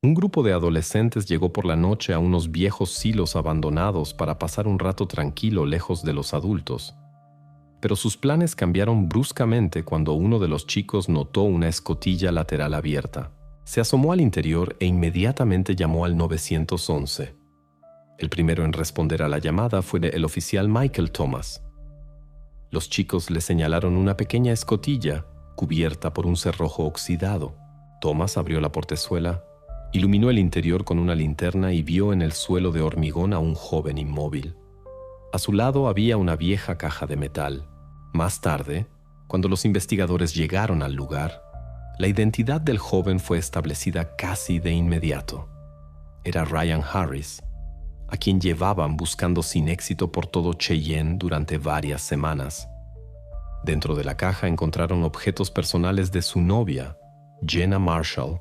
Un grupo de adolescentes llegó por la noche a unos viejos silos abandonados para pasar un rato tranquilo lejos de los adultos. Pero sus planes cambiaron bruscamente cuando uno de los chicos notó una escotilla lateral abierta. Se asomó al interior e inmediatamente llamó al 911. El primero en responder a la llamada fue el oficial Michael Thomas. Los chicos le señalaron una pequeña escotilla cubierta por un cerrojo oxidado. Thomas abrió la portezuela, iluminó el interior con una linterna y vio en el suelo de hormigón a un joven inmóvil. A su lado había una vieja caja de metal. Más tarde, cuando los investigadores llegaron al lugar, la identidad del joven fue establecida casi de inmediato. Era Ryan Harris, a quien llevaban buscando sin éxito por todo Cheyenne durante varias semanas. Dentro de la caja encontraron objetos personales de su novia, Jenna Marshall,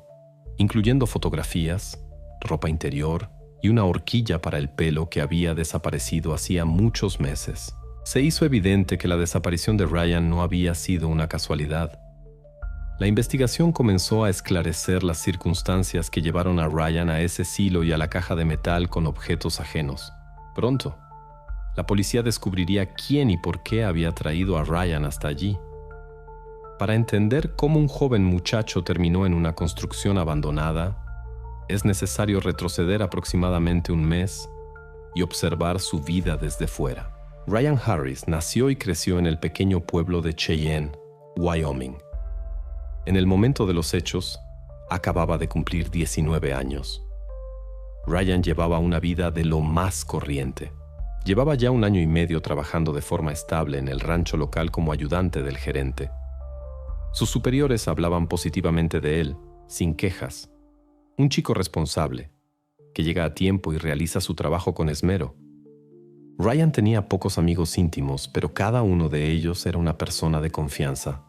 incluyendo fotografías, ropa interior y una horquilla para el pelo que había desaparecido hacía muchos meses. Se hizo evidente que la desaparición de Ryan no había sido una casualidad. La investigación comenzó a esclarecer las circunstancias que llevaron a Ryan a ese silo y a la caja de metal con objetos ajenos. Pronto, la policía descubriría quién y por qué había traído a Ryan hasta allí. Para entender cómo un joven muchacho terminó en una construcción abandonada, es necesario retroceder aproximadamente un mes y observar su vida desde fuera. Ryan Harris nació y creció en el pequeño pueblo de Cheyenne, Wyoming. En el momento de los hechos, acababa de cumplir 19 años. Ryan llevaba una vida de lo más corriente. Llevaba ya 1 año y medio trabajando de forma estable en el rancho local como ayudante del gerente. Sus superiores hablaban positivamente de él, sin quejas. Un chico responsable, que llega a tiempo y realiza su trabajo con esmero. Ryan tenía pocos amigos íntimos, pero cada uno de ellos era una persona de confianza.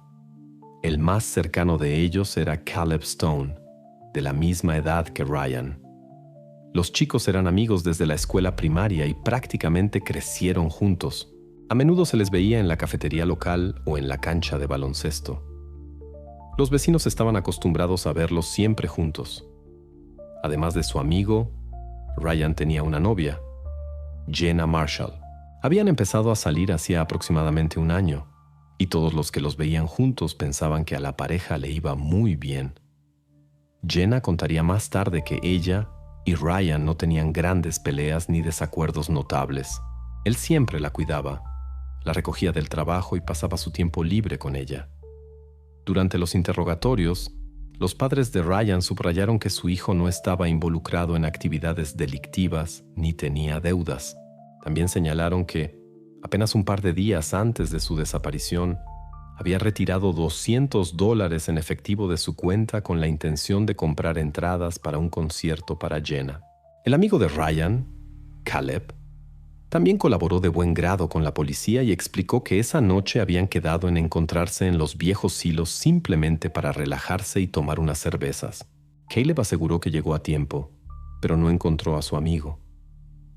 El más cercano de ellos era Caleb Stone, de la misma edad que Ryan. Los chicos eran amigos desde la escuela primaria y prácticamente crecieron juntos. A menudo se les veía en la cafetería local o en la cancha de baloncesto. Los vecinos estaban acostumbrados a verlos siempre juntos. Además de su amigo, Ryan tenía una novia, Jenna Marshall. Habían empezado a salir hacía aproximadamente 1 año, y todos los que los veían juntos pensaban que a la pareja le iba muy bien. Jenna contaría más tarde que ella y Ryan no tenían grandes peleas ni desacuerdos notables. Él siempre la cuidaba, la recogía del trabajo y pasaba su tiempo libre con ella. Durante los interrogatorios, los padres de Ryan subrayaron que su hijo no estaba involucrado en actividades delictivas ni tenía deudas. También señalaron que, apenas un par de días antes de su desaparición, había retirado $200 en efectivo de su cuenta con la intención de comprar entradas para un concierto para Jenna. El amigo de Ryan, Caleb, también colaboró de buen grado con la policía y explicó que esa noche habían quedado en encontrarse en los viejos silos simplemente para relajarse y tomar unas cervezas. Caleb aseguró que llegó a tiempo, pero no encontró a su amigo.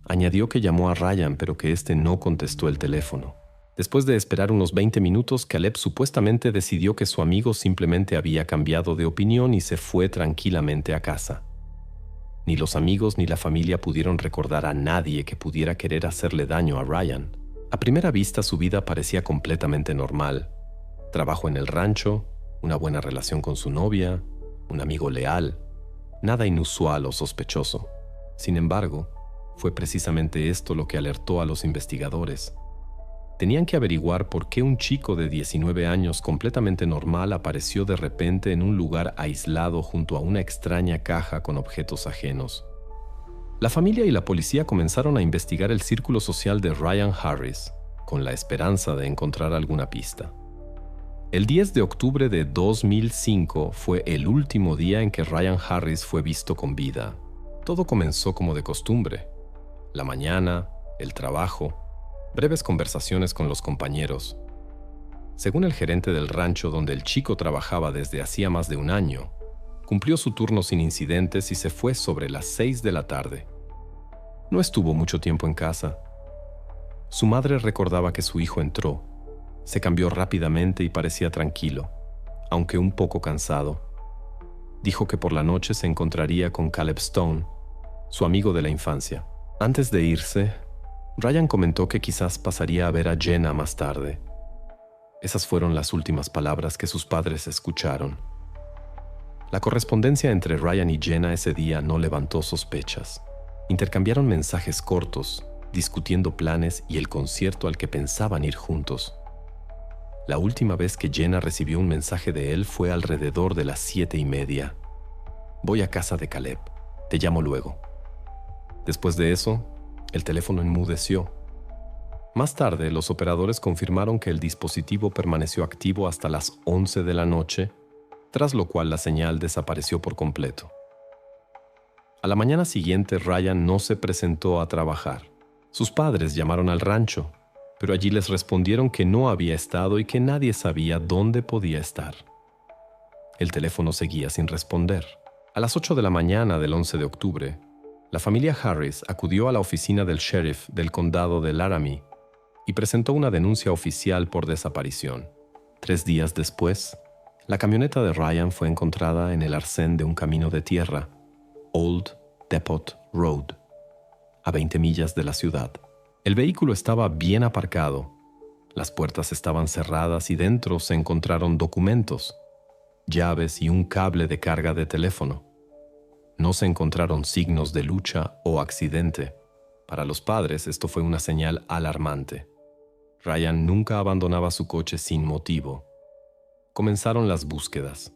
Añadió que llamó a Ryan, pero que éste no contestó el teléfono. Después de esperar unos 20 minutos, Caleb supuestamente decidió que su amigo simplemente había cambiado de opinión y se fue tranquilamente a casa. Ni los amigos ni la familia pudieron recordar a nadie que pudiera querer hacerle daño a Ryan. A primera vista su vida parecía completamente normal. Trabajo en el rancho, una buena relación con su novia, un amigo leal, nada inusual o sospechoso. Sin embargo, fue precisamente esto lo que alertó a los investigadores. Tenían que averiguar por qué un chico de 19 años completamente normal apareció de repente en un lugar aislado junto a una extraña caja con objetos ajenos. La familia y la policía comenzaron a investigar el círculo social de Ryan Harris, con la esperanza de encontrar alguna pista. El 10 de octubre de 2005 fue el último día en que Ryan Harris fue visto con vida. Todo comenzó como de costumbre. La mañana, el trabajo, breves conversaciones con los compañeros. Según el gerente del rancho donde el chico trabajaba desde hacía más de 1 año, cumplió su turno sin incidentes y se fue sobre las 6 de la tarde. No estuvo mucho tiempo en casa. Su madre recordaba que su hijo entró, se cambió rápidamente y parecía tranquilo, aunque un poco cansado. Dijo que por la noche se encontraría con Caleb Stone, su amigo de la infancia. Antes de irse, Ryan comentó que quizás pasaría a ver a Jenna más tarde. Esas fueron las últimas palabras que sus padres escucharon. La correspondencia entre Ryan y Jenna ese día no levantó sospechas. Intercambiaron mensajes cortos, discutiendo planes y el concierto al que pensaban ir juntos. La última vez que Jenna recibió un mensaje de él fue alrededor de las 7:30. Voy a casa de Caleb. Te llamo luego. Después de eso, el teléfono enmudeció. Más tarde, los operadores confirmaron que el dispositivo permaneció activo hasta las 11 de la noche, tras lo cual la señal desapareció por completo. A la mañana siguiente, Ryan no se presentó a trabajar. Sus padres llamaron al rancho, pero allí les respondieron que no había estado y que nadie sabía dónde podía estar. El teléfono seguía sin responder. A las 8 de la mañana del 11 de octubre, la familia Harris acudió a la oficina del sheriff del condado de Laramie y presentó una denuncia oficial por desaparición. 3 días después, la camioneta de Ryan fue encontrada en el arcén de un camino de tierra, Old Depot Road, a 20 millas de la ciudad. El vehículo estaba bien aparcado, las puertas estaban cerradas y dentro se encontraron documentos, llaves y un cable de carga de teléfono. No se encontraron signos de lucha o accidente. Para los padres esto fue una señal alarmante. Ryan nunca abandonaba su coche sin motivo. Comenzaron las búsquedas.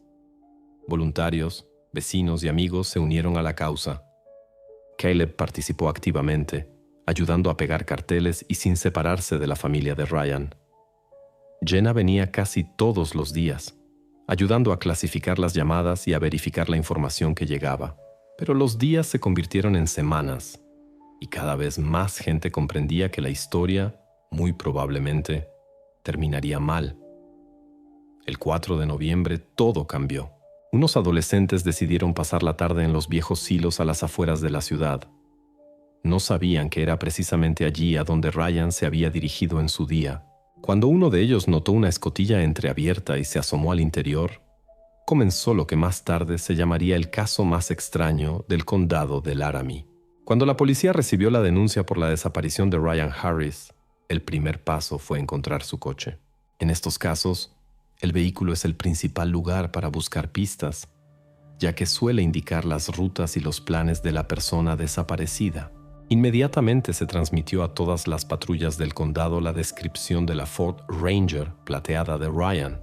Voluntarios, vecinos y amigos se unieron a la causa. Caleb participó activamente, ayudando a pegar carteles y sin separarse de la familia de Ryan. Jenna venía casi todos los días, ayudando a clasificar las llamadas y a verificar la información que llegaba. Pero los días se convirtieron en semanas, y cada vez más gente comprendía que la historia, muy probablemente, terminaría mal. El 4 de noviembre todo cambió. Unos adolescentes decidieron pasar la tarde en los viejos silos a las afueras de la ciudad. No sabían que era precisamente allí a donde Ryan se había dirigido en su día. Cuando uno de ellos notó una escotilla entreabierta y se asomó al interior, comenzó lo que más tarde se llamaría el caso más extraño del condado de Laramie. Cuando la policía recibió la denuncia por la desaparición de Ryan Harris, el primer paso fue encontrar su coche. En estos casos, el vehículo es el principal lugar para buscar pistas, ya que suele indicar las rutas y los planes de la persona desaparecida. Inmediatamente se transmitió a todas las patrullas del condado la descripción de la Ford Ranger plateada de Ryan.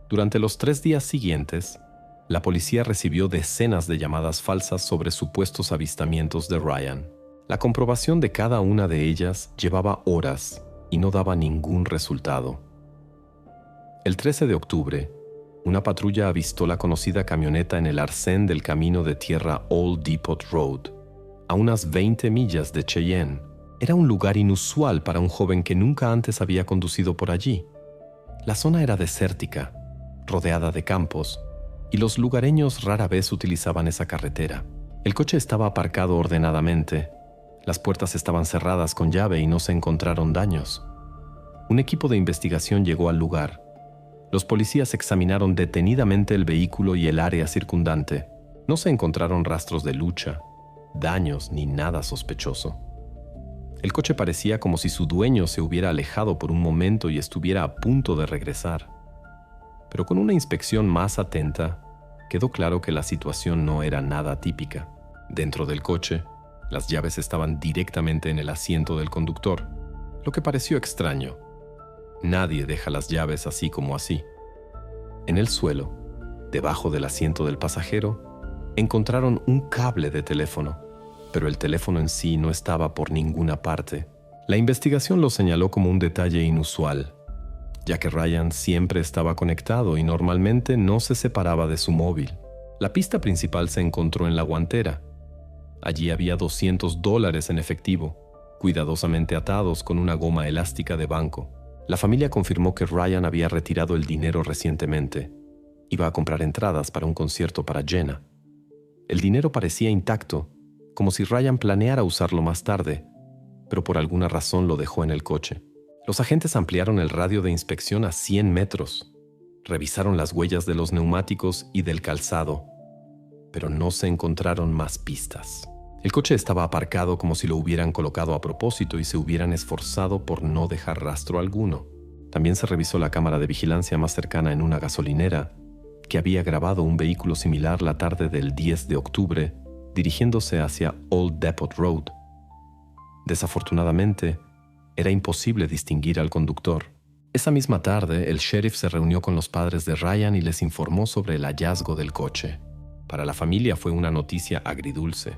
Durante los 3 días siguientes, la policía recibió decenas de llamadas falsas sobre supuestos avistamientos de Ryan. La comprobación de cada una de ellas llevaba horas y no daba ningún resultado. El 13 de octubre, una patrulla avistó la conocida camioneta en el arcén del camino de tierra Old Depot Road, a unas 20 millas de Cheyenne. Era un lugar inusual para un joven que nunca antes había conducido por allí. La zona era desértica, rodeada de campos, y los lugareños rara vez utilizaban esa carretera. El coche estaba aparcado ordenadamente, las puertas estaban cerradas con llave y no se encontraron daños. Un equipo de investigación llegó al lugar. Los policías examinaron detenidamente el vehículo y el área circundante. No se encontraron rastros de lucha, daños ni nada sospechoso. El coche parecía como si su dueño se hubiera alejado por un momento y estuviera a punto de regresar. Pero con una inspección más atenta, quedó claro que la situación no era nada típica. Dentro del coche, las llaves estaban directamente en el asiento del conductor, lo que pareció extraño. Nadie deja las llaves así como así. En el suelo, debajo del asiento del pasajero, encontraron un cable de teléfono, pero el teléfono en sí no estaba por ninguna parte. La investigación lo señaló como un detalle inusual, ya que Ryan siempre estaba conectado y normalmente no se separaba de su móvil. La pista principal se encontró en la guantera. Allí había $200 en efectivo, cuidadosamente atados con una goma elástica de banco. La familia confirmó que Ryan había retirado el dinero recientemente. Iba a comprar entradas para un concierto para Jenna. El dinero parecía intacto, como si Ryan planeara usarlo más tarde, pero por alguna razón lo dejó en el coche. Los agentes ampliaron el radio de inspección a 100 metros. Revisaron las huellas de los neumáticos y del calzado, pero no se encontraron más pistas. El coche estaba aparcado como si lo hubieran colocado a propósito y se hubieran esforzado por no dejar rastro alguno. También se revisó la cámara de vigilancia más cercana en una gasolinera, que había grabado un vehículo similar la tarde del 10 de octubre, dirigiéndose hacia Old Depot Road. Desafortunadamente, era imposible distinguir al conductor. Esa misma tarde, el sheriff se reunió con los padres de Ryan y les informó sobre el hallazgo del coche. Para la familia fue una noticia agridulce.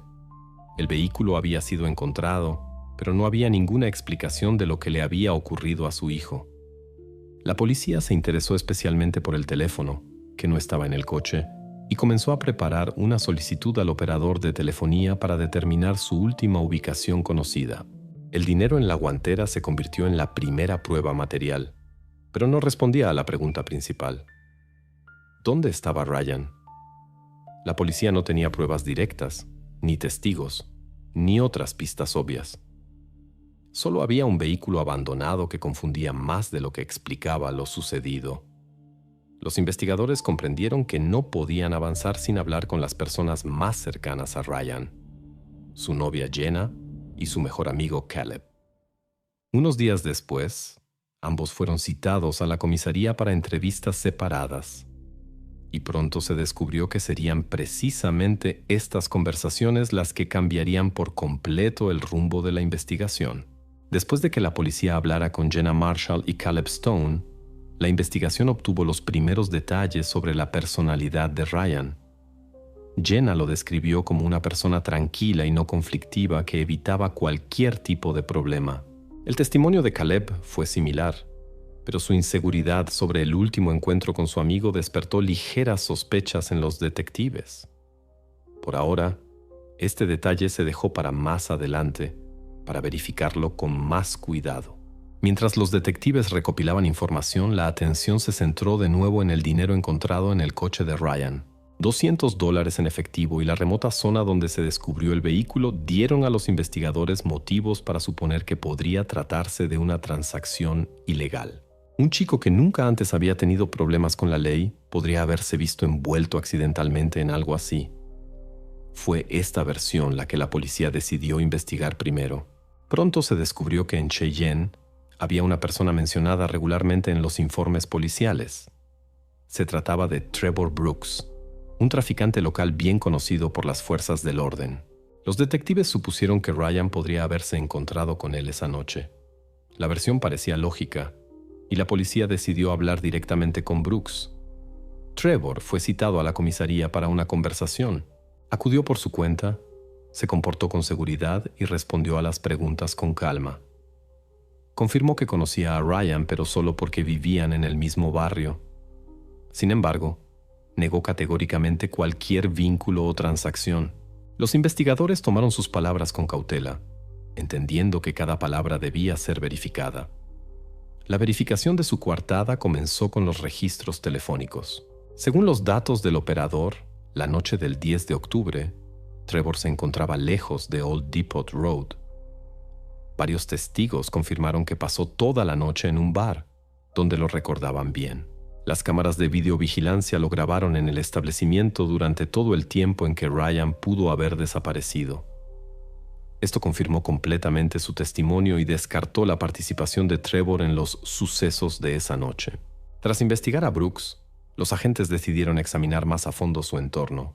El vehículo había sido encontrado, pero no había ninguna explicación de lo que le había ocurrido a su hijo. La policía se interesó especialmente por el teléfono, que no estaba en el coche, y comenzó a preparar una solicitud al operador de telefonía para determinar su última ubicación conocida. El dinero en la guantera se convirtió en la primera prueba material, pero no respondía a la pregunta principal. ¿Dónde estaba Ryan? La policía no tenía pruebas directas, ni testigos, ni otras pistas obvias. Solo había un vehículo abandonado que confundía más de lo que explicaba lo sucedido. Los investigadores comprendieron que no podían avanzar sin hablar con las personas más cercanas a Ryan, su novia Jenna y su mejor amigo Caleb. Unos días después, ambos fueron citados a la comisaría para entrevistas separadas, y pronto se descubrió que serían precisamente estas conversaciones las que cambiarían por completo el rumbo de la investigación. Después de que la policía hablara con Jenna Marshall y Caleb Stone, la investigación obtuvo los primeros detalles sobre la personalidad de Ryan. Jenna lo describió como una persona tranquila y no conflictiva que evitaba cualquier tipo de problema. El testimonio de Caleb fue similar, pero su inseguridad sobre el último encuentro con su amigo despertó ligeras sospechas en los detectives. Por ahora, este detalle se dejó para más adelante, para verificarlo con más cuidado. Mientras los detectives recopilaban información, la atención se centró de nuevo en el dinero encontrado en el coche de Ryan. $200 en efectivo y la remota zona donde se descubrió el vehículo dieron a los investigadores motivos para suponer que podría tratarse de una transacción ilegal. Un chico que nunca antes había tenido problemas con la ley podría haberse visto envuelto accidentalmente en algo así. Fue esta versión la que la policía decidió investigar primero. Pronto se descubrió que en Cheyenne había una persona mencionada regularmente en los informes policiales. Se trataba de Trevor Brooks, un traficante local bien conocido por las fuerzas del orden. Los detectives supusieron que Ryan podría haberse encontrado con él esa noche. La versión parecía lógica, y la policía decidió hablar directamente con Brooks. Trevor fue citado a la comisaría para una conversación. Acudió por su cuenta, se comportó con seguridad y respondió a las preguntas con calma. Confirmó que conocía a Ryan, pero solo porque vivían en el mismo barrio. Sin embargo, negó categóricamente cualquier vínculo o transacción. Los investigadores tomaron sus palabras con cautela, entendiendo que cada palabra debía ser verificada. La verificación de su coartada comenzó con los registros telefónicos. Según los datos del operador, la noche del 10 de octubre, Trevor se encontraba lejos de Old Depot Road. Varios testigos confirmaron que pasó toda la noche en un bar, donde lo recordaban bien. Las cámaras de videovigilancia lo grabaron en el establecimiento durante todo el tiempo en que Ryan pudo haber desaparecido. Esto confirmó completamente su testimonio y descartó la participación de Trevor en los sucesos de esa noche. Tras investigar a Brooks, los agentes decidieron examinar más a fondo su entorno.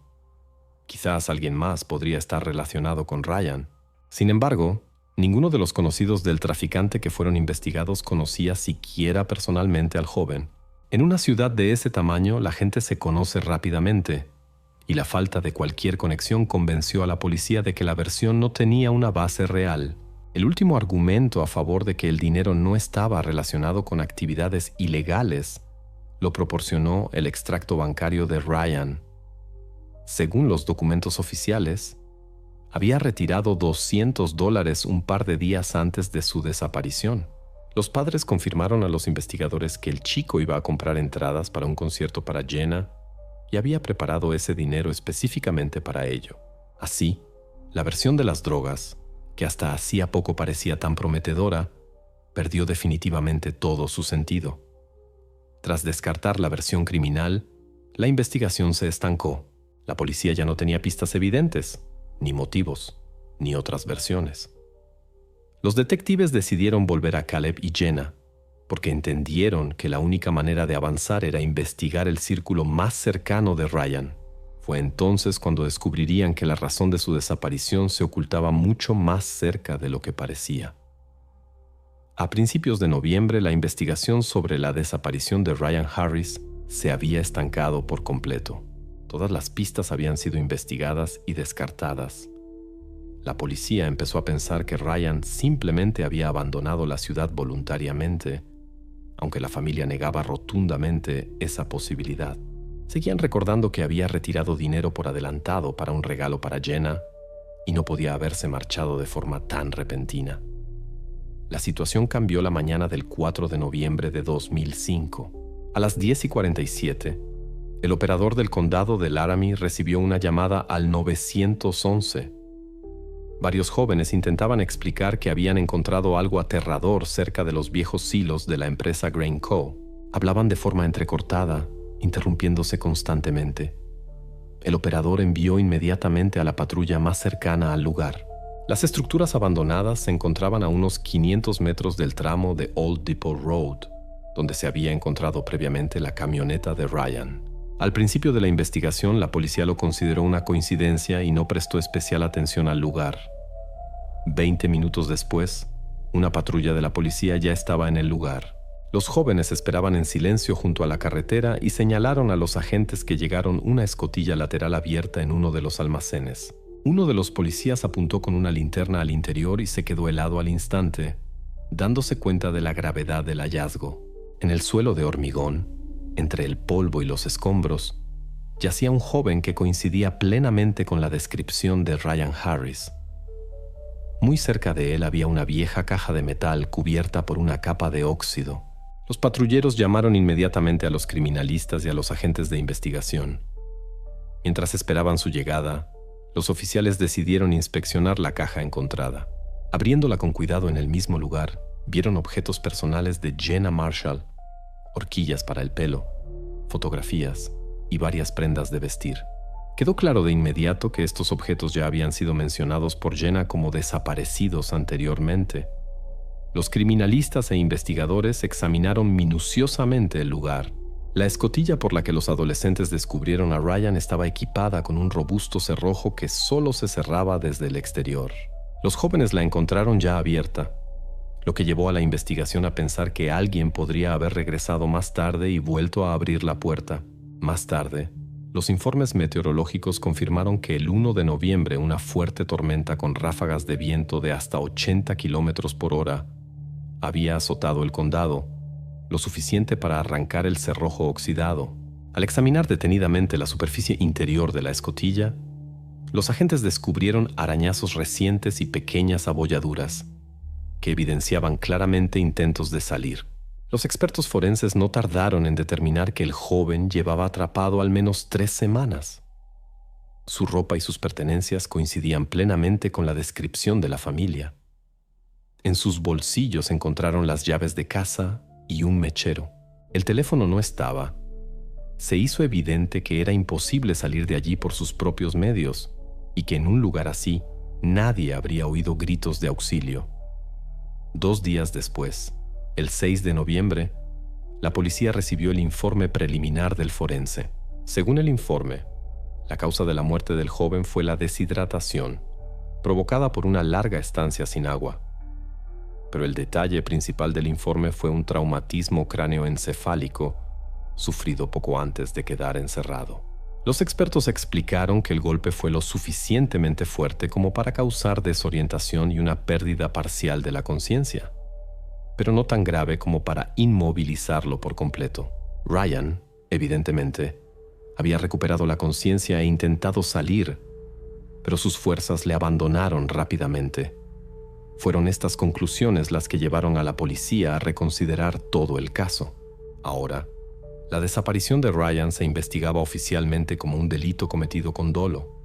Quizás alguien más podría estar relacionado con Ryan. Sin embargo, ninguno de los conocidos del traficante que fueron investigados conocía siquiera personalmente al joven. En una ciudad de ese tamaño, la gente se conoce rápidamente, y la falta de cualquier conexión convenció a la policía de que la versión no tenía una base real. El último argumento a favor de que el dinero no estaba relacionado con actividades ilegales lo proporcionó el extracto bancario de Ryan. Según los documentos oficiales, había retirado $200 un par de días antes de su desaparición. Los padres confirmaron a los investigadores que el chico iba a comprar entradas para un concierto para Jenna y había preparado ese dinero específicamente para ello. Así, la versión de las drogas, que hasta hacía poco parecía tan prometedora, perdió definitivamente todo su sentido. Tras descartar la versión criminal, la investigación se estancó. La policía ya no tenía pistas evidentes, ni motivos, ni otras versiones. Los detectives decidieron volver a Caleb y Jenna, porque entendieron que la única manera de avanzar era investigar el círculo más cercano de Ryan. Fue entonces cuando descubrirían que la razón de su desaparición se ocultaba mucho más cerca de lo que parecía. A principios de noviembre, la investigación sobre la desaparición de Ryan Harris se había estancado por completo. Todas las pistas habían sido investigadas y descartadas. La policía empezó a pensar que Ryan simplemente había abandonado la ciudad voluntariamente, aunque la familia negaba rotundamente esa posibilidad. Seguían recordando que había retirado dinero por adelantado para un regalo para Jenna y no podía haberse marchado de forma tan repentina. La situación cambió la mañana del 4 de noviembre de 2005. A las 10:47, el operador del condado de Laramie recibió una llamada al 911. Varios jóvenes intentaban explicar que habían encontrado algo aterrador cerca de los viejos silos de la empresa Grain Co. Hablaban de forma entrecortada, interrumpiéndose constantemente. El operador envió inmediatamente a la patrulla más cercana al lugar. Las estructuras abandonadas se encontraban a unos 500 metros del tramo de Old Depot Road, donde se había encontrado previamente la camioneta de Ryan. Al principio de la investigación, la policía lo consideró una coincidencia y no prestó especial atención al lugar. 20 minutos después, una patrulla de la policía ya estaba en el lugar. Los jóvenes esperaban en silencio junto a la carretera y señalaron a los agentes que llegaron una escotilla lateral abierta en uno de los almacenes. Uno de los policías apuntó con una linterna al interior y se quedó helado al instante, dándose cuenta de la gravedad del hallazgo. En el suelo de hormigón, entre el polvo y los escombros, yacía un joven que coincidía plenamente con la descripción de Ryan Harris. Muy cerca de él había una vieja caja de metal cubierta por una capa de óxido. Los patrulleros llamaron inmediatamente a los criminalistas y a los agentes de investigación. Mientras esperaban su llegada, los oficiales decidieron inspeccionar la caja encontrada. Abriéndola con cuidado en el mismo lugar, vieron objetos personales de Jenna Marshall, horquillas para el pelo, fotografías y varias prendas de vestir. Quedó claro de inmediato que estos objetos ya habían sido mencionados por Jenna como desaparecidos anteriormente. Los criminalistas e investigadores examinaron minuciosamente el lugar. La escotilla por la que los adolescentes descubrieron a Ryan estaba equipada con un robusto cerrojo que solo se cerraba desde el exterior. Los jóvenes la encontraron ya abierta, lo que llevó a la investigación a pensar que alguien podría haber regresado más tarde y vuelto a abrir la puerta. Más tarde, los informes meteorológicos confirmaron que el 1 de noviembre una fuerte tormenta con ráfagas de viento de hasta 80 kilómetros por hora había azotado el condado, lo suficiente para arrancar el cerrojo oxidado. Al examinar detenidamente la superficie interior de la escotilla, los agentes descubrieron arañazos recientes y pequeñas abolladuras, que evidenciaban claramente intentos de salir. Los expertos forenses no tardaron en determinar que el joven llevaba atrapado al menos 3 semanas. Su ropa y sus pertenencias coincidían plenamente con la descripción de la familia. En sus bolsillos encontraron las llaves de casa y un mechero. El teléfono no estaba. Se hizo evidente que era imposible salir de allí por sus propios medios y que en un lugar así nadie habría oído gritos de auxilio. 2 días después, el 6 de noviembre, la policía recibió el informe preliminar del forense. Según el informe, la causa de la muerte del joven fue la deshidratación, provocada por una larga estancia sin agua. Pero el detalle principal del informe fue un traumatismo cráneoencefálico sufrido poco antes de quedar encerrado. Los expertos explicaron que el golpe fue lo suficientemente fuerte como para causar desorientación y una pérdida parcial de la conciencia, pero no tan grave como para inmovilizarlo por completo. Ryan, evidentemente, había recuperado la conciencia e intentado salir, pero sus fuerzas le abandonaron rápidamente. Fueron estas conclusiones las que llevaron a la policía a reconsiderar todo el caso. Ahora, la desaparición de Ryan se investigaba oficialmente como un delito cometido con dolo.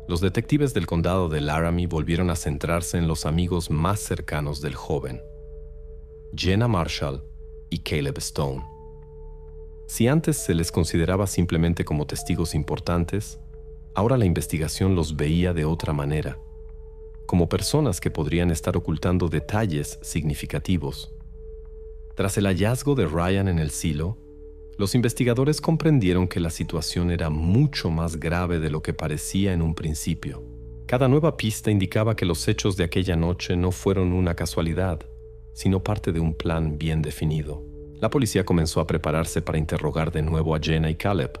Los detectives del condado de Laramie volvieron a centrarse en los amigos más cercanos del joven, Jenna Marshall y Caleb Stone. Si antes se les consideraba simplemente como testigos importantes, ahora la investigación los veía de otra manera, como personas que podrían estar ocultando detalles significativos. Tras el hallazgo de Ryan en el silo, los investigadores comprendieron que la situación era mucho más grave de lo que parecía en un principio. Cada nueva pista indicaba que los hechos de aquella noche no fueron una casualidad, sino parte de un plan bien definido. La policía comenzó a prepararse para interrogar de nuevo a Jenna y Caleb,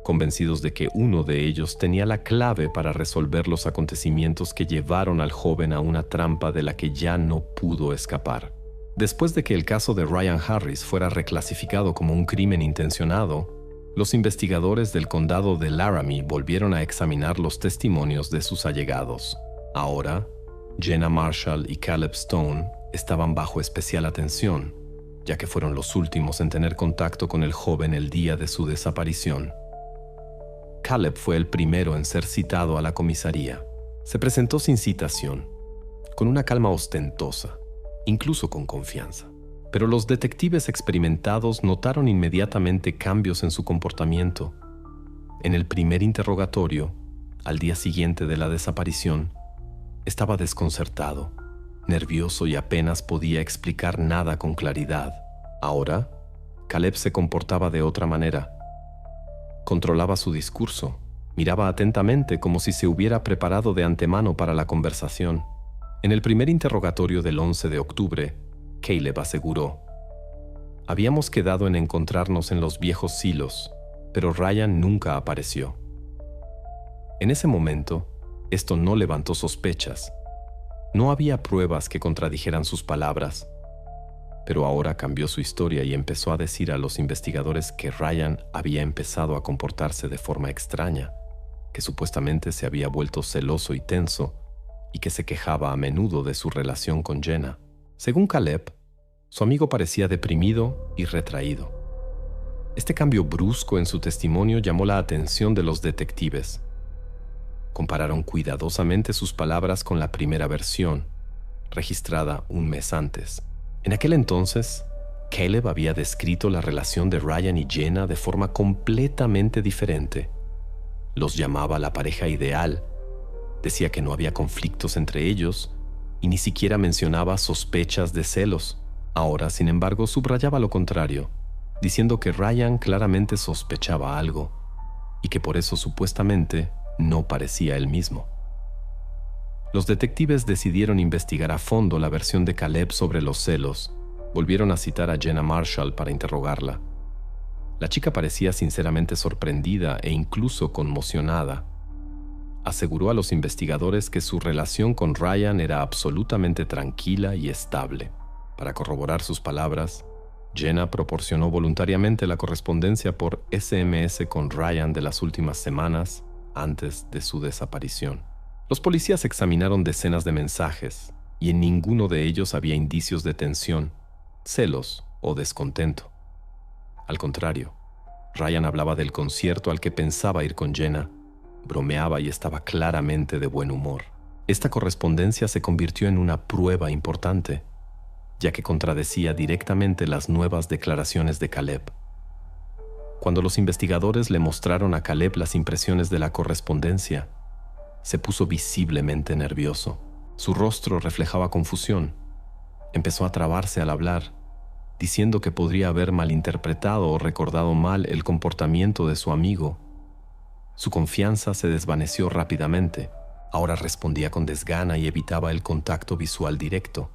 convencidos de que uno de ellos tenía la clave para resolver los acontecimientos que llevaron al joven a una trampa de la que ya no pudo escapar. Después de que el caso de Ryan Harris fuera reclasificado como un crimen intencionado, los investigadores del condado de Laramie volvieron a examinar los testimonios de sus allegados. Ahora, Jenna Marshall y Caleb Stone estaban bajo especial atención, ya que fueron los últimos en tener contacto con el joven el día de su desaparición. Caleb fue el primero en ser citado a la comisaría. Se presentó sin citación, con una calma ostentosa, incluso con confianza. Pero los detectives experimentados notaron inmediatamente cambios en su comportamiento. En el primer interrogatorio, al día siguiente de la desaparición, estaba desconcertado, nervioso y apenas podía explicar nada con claridad. Ahora, Caleb se comportaba de otra manera. Controlaba su discurso, miraba atentamente como si se hubiera preparado de antemano para la conversación. En el primer interrogatorio del 11 de octubre, Caleb aseguró: «Habíamos quedado en encontrarnos en los viejos silos, pero Ryan nunca apareció». En ese momento, esto no levantó sospechas. No había pruebas que contradijeran sus palabras, pero ahora cambió su historia y empezó a decir a los investigadores que Ryan había empezado a comportarse de forma extraña, que supuestamente se había vuelto celoso y tenso, y que se quejaba a menudo de su relación con Jenna. Según Caleb, su amigo parecía deprimido y retraído. Este cambio brusco en su testimonio llamó la atención de los detectives. Compararon cuidadosamente sus palabras con la primera versión, registrada un mes antes. En aquel entonces, Caleb había descrito la relación de Ryan y Jenna de forma completamente diferente. Los llamaba la pareja ideal, decía que no había conflictos entre ellos y ni siquiera mencionaba sospechas de celos. Ahora, sin embargo, subrayaba lo contrario, diciendo que Ryan claramente sospechaba algo y que por eso supuestamente no parecía él mismo. Los detectives decidieron investigar a fondo la versión de Caleb sobre los celos. Volvieron a citar a Jenna Marshall para interrogarla. La chica parecía sinceramente sorprendida e incluso conmocionada. Aseguró a los investigadores que su relación con Ryan era absolutamente tranquila y estable. Para corroborar sus palabras, Jenna proporcionó voluntariamente la correspondencia por SMS con Ryan de las últimas semanas antes de su desaparición. Los policías examinaron decenas de mensajes y en ninguno de ellos había indicios de tensión, celos o descontento. Al contrario, Ryan hablaba del concierto al que pensaba ir con Jenna, bromeaba y estaba claramente de buen humor. Esta correspondencia se convirtió en una prueba importante, ya que contradecía directamente las nuevas declaraciones de Caleb. Cuando los investigadores le mostraron a Caleb las impresiones de la correspondencia, se puso visiblemente nervioso. Su rostro reflejaba confusión. Empezó a trabarse al hablar, diciendo que podría haber malinterpretado o recordado mal el comportamiento de su amigo. Su confianza se desvaneció rápidamente. Ahora respondía con desgana y evitaba el contacto visual directo.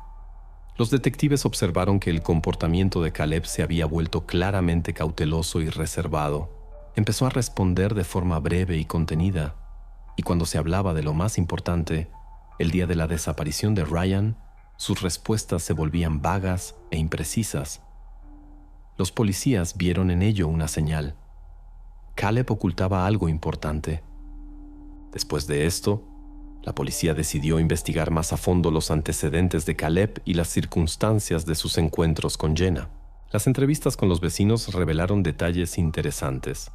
Los detectives observaron que el comportamiento de Caleb se había vuelto claramente cauteloso y reservado. Empezó a responder de forma breve y contenida, y cuando se hablaba de lo más importante, el día de la desaparición de Ryan, sus respuestas se volvían vagas e imprecisas. Los policías vieron en ello una señal. Caleb ocultaba algo importante. Después de esto, la policía decidió investigar más a fondo los antecedentes de Caleb y las circunstancias de sus encuentros con Jenna. Las entrevistas con los vecinos revelaron detalles interesantes.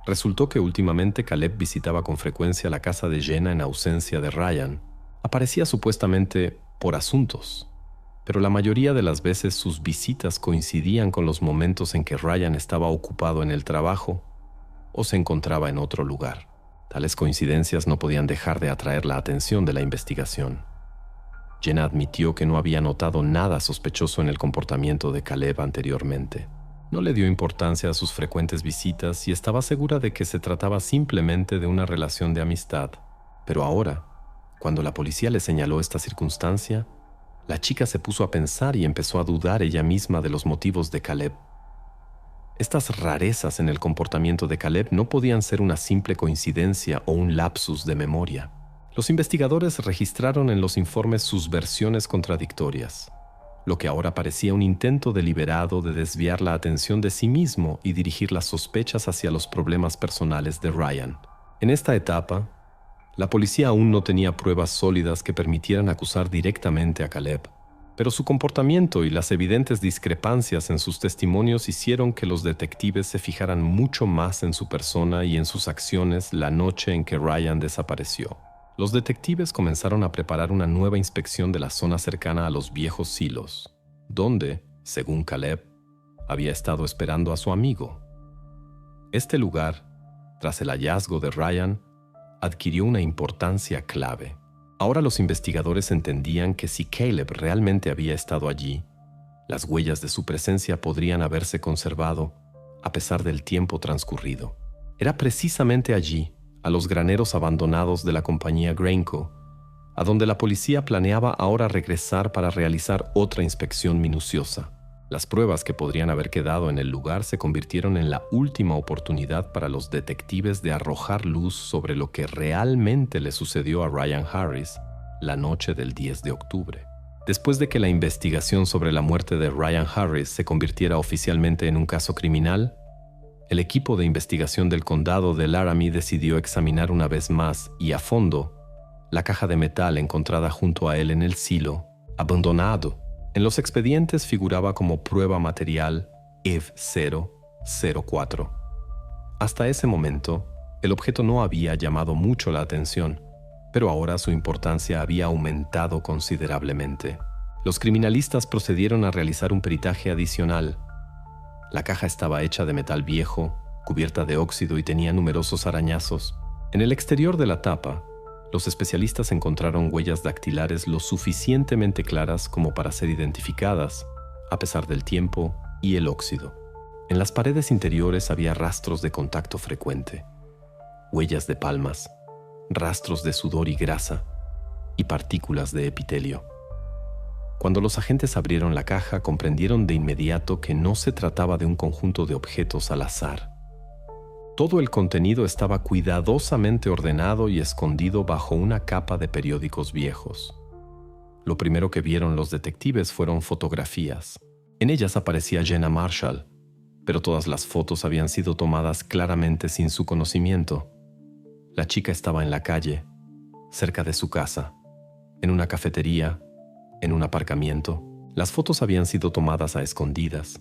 Resultó que últimamente Caleb visitaba con frecuencia la casa de Jenna en ausencia de Ryan. Aparecía supuestamente por asuntos. pero la mayoría de las veces sus visitas coincidían con los momentos en que Ryan estaba ocupado en el trabajo o se encontraba en otro lugar. Tales coincidencias no podían dejar de atraer la atención de la investigación. Jenna admitió que no había notado nada sospechoso en el comportamiento de Caleb anteriormente. No le dio importancia a sus frecuentes visitas y estaba segura de que se trataba simplemente de una relación de amistad. Pero ahora, cuando la policía le señaló esta circunstancia, la chica se puso a pensar y empezó a dudar ella misma de los motivos de Caleb. Estas rarezas en el comportamiento de Caleb no podían ser una simple coincidencia o un lapsus de memoria. Los investigadores registraron en los informes sus versiones contradictorias, lo que ahora parecía un intento deliberado de desviar la atención de sí mismo y dirigir las sospechas hacia los problemas personales de Ryan. En esta etapa, la policía aún no tenía pruebas sólidas que permitieran acusar directamente a Caleb, pero su comportamiento y las evidentes discrepancias en sus testimonios hicieron que los detectives se fijaran mucho más en su persona y en sus acciones la noche en que Ryan desapareció. Los detectives comenzaron a preparar una nueva inspección de la zona cercana a los viejos silos, donde, según Caleb, había estado esperando a su amigo. Este lugar, tras el hallazgo de Ryan, adquirió una importancia clave. Ahora los investigadores entendían que si Caleb realmente había estado allí, las huellas de su presencia podrían haberse conservado a pesar del tiempo transcurrido. Era precisamente allí, a los graneros abandonados de la compañía Grainco, a donde la policía planeaba ahora regresar para realizar otra inspección minuciosa. Las pruebas que podrían haber quedado en el lugar se convirtieron en la última oportunidad para los detectives de arrojar luz sobre lo que realmente le sucedió a Ryan Harris la noche del 10 de octubre. Después de que la investigación sobre la muerte de Ryan Harris se convirtiera oficialmente en un caso criminal, el equipo de investigación del condado de Laramie decidió examinar una vez más y a fondo la caja de metal encontrada junto a él en el silo, abandonado. En los expedientes figuraba como prueba material EV004. Hasta ese momento, el objeto no había llamado mucho la atención, pero ahora su importancia había aumentado considerablemente. Los criminalistas procedieron a realizar un peritaje adicional. La caja estaba hecha de metal viejo, cubierta de óxido y tenía numerosos arañazos. En el exterior de la tapa, los especialistas encontraron huellas dactilares lo suficientemente claras como para ser identificadas, a pesar del tiempo y el óxido. En las paredes interiores había rastros de contacto frecuente, huellas de palmas, rastros de sudor y grasa, y partículas de epitelio. Cuando los agentes abrieron la caja, comprendieron de inmediato que no se trataba de un conjunto de objetos al azar. Todo el contenido estaba cuidadosamente ordenado y escondido bajo una capa de periódicos viejos. Lo primero que vieron los detectives fueron fotografías. En ellas aparecía Jenna Marshall, pero todas las fotos habían sido tomadas claramente sin su conocimiento. La chica estaba en la calle, cerca de su casa, en una cafetería, en un aparcamiento. Las fotos habían sido tomadas a escondidas,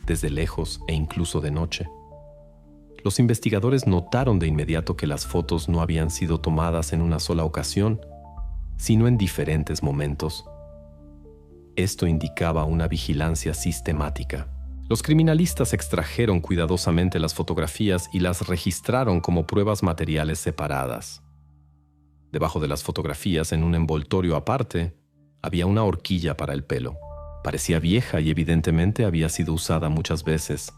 desde lejos e incluso de noche. Los investigadores notaron de inmediato que las fotos no habían sido tomadas en una sola ocasión, sino en diferentes momentos. Esto indicaba una vigilancia sistemática. Los criminalistas extrajeron cuidadosamente las fotografías y las registraron como pruebas materiales separadas. Debajo de las fotografías, en un envoltorio aparte, había una horquilla para el pelo. Parecía vieja y evidentemente había sido usada muchas veces.